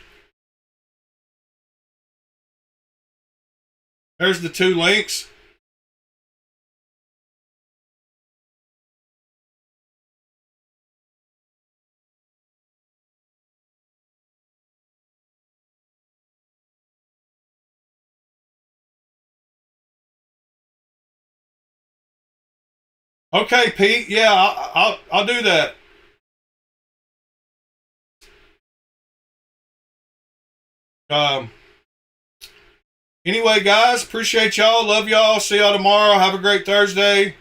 There's the 2 links. Okay, Pete. Yeah, I'll do that. Anyway, guys, appreciate y'all. Love y'all. See y'all tomorrow. Have a great Thursday.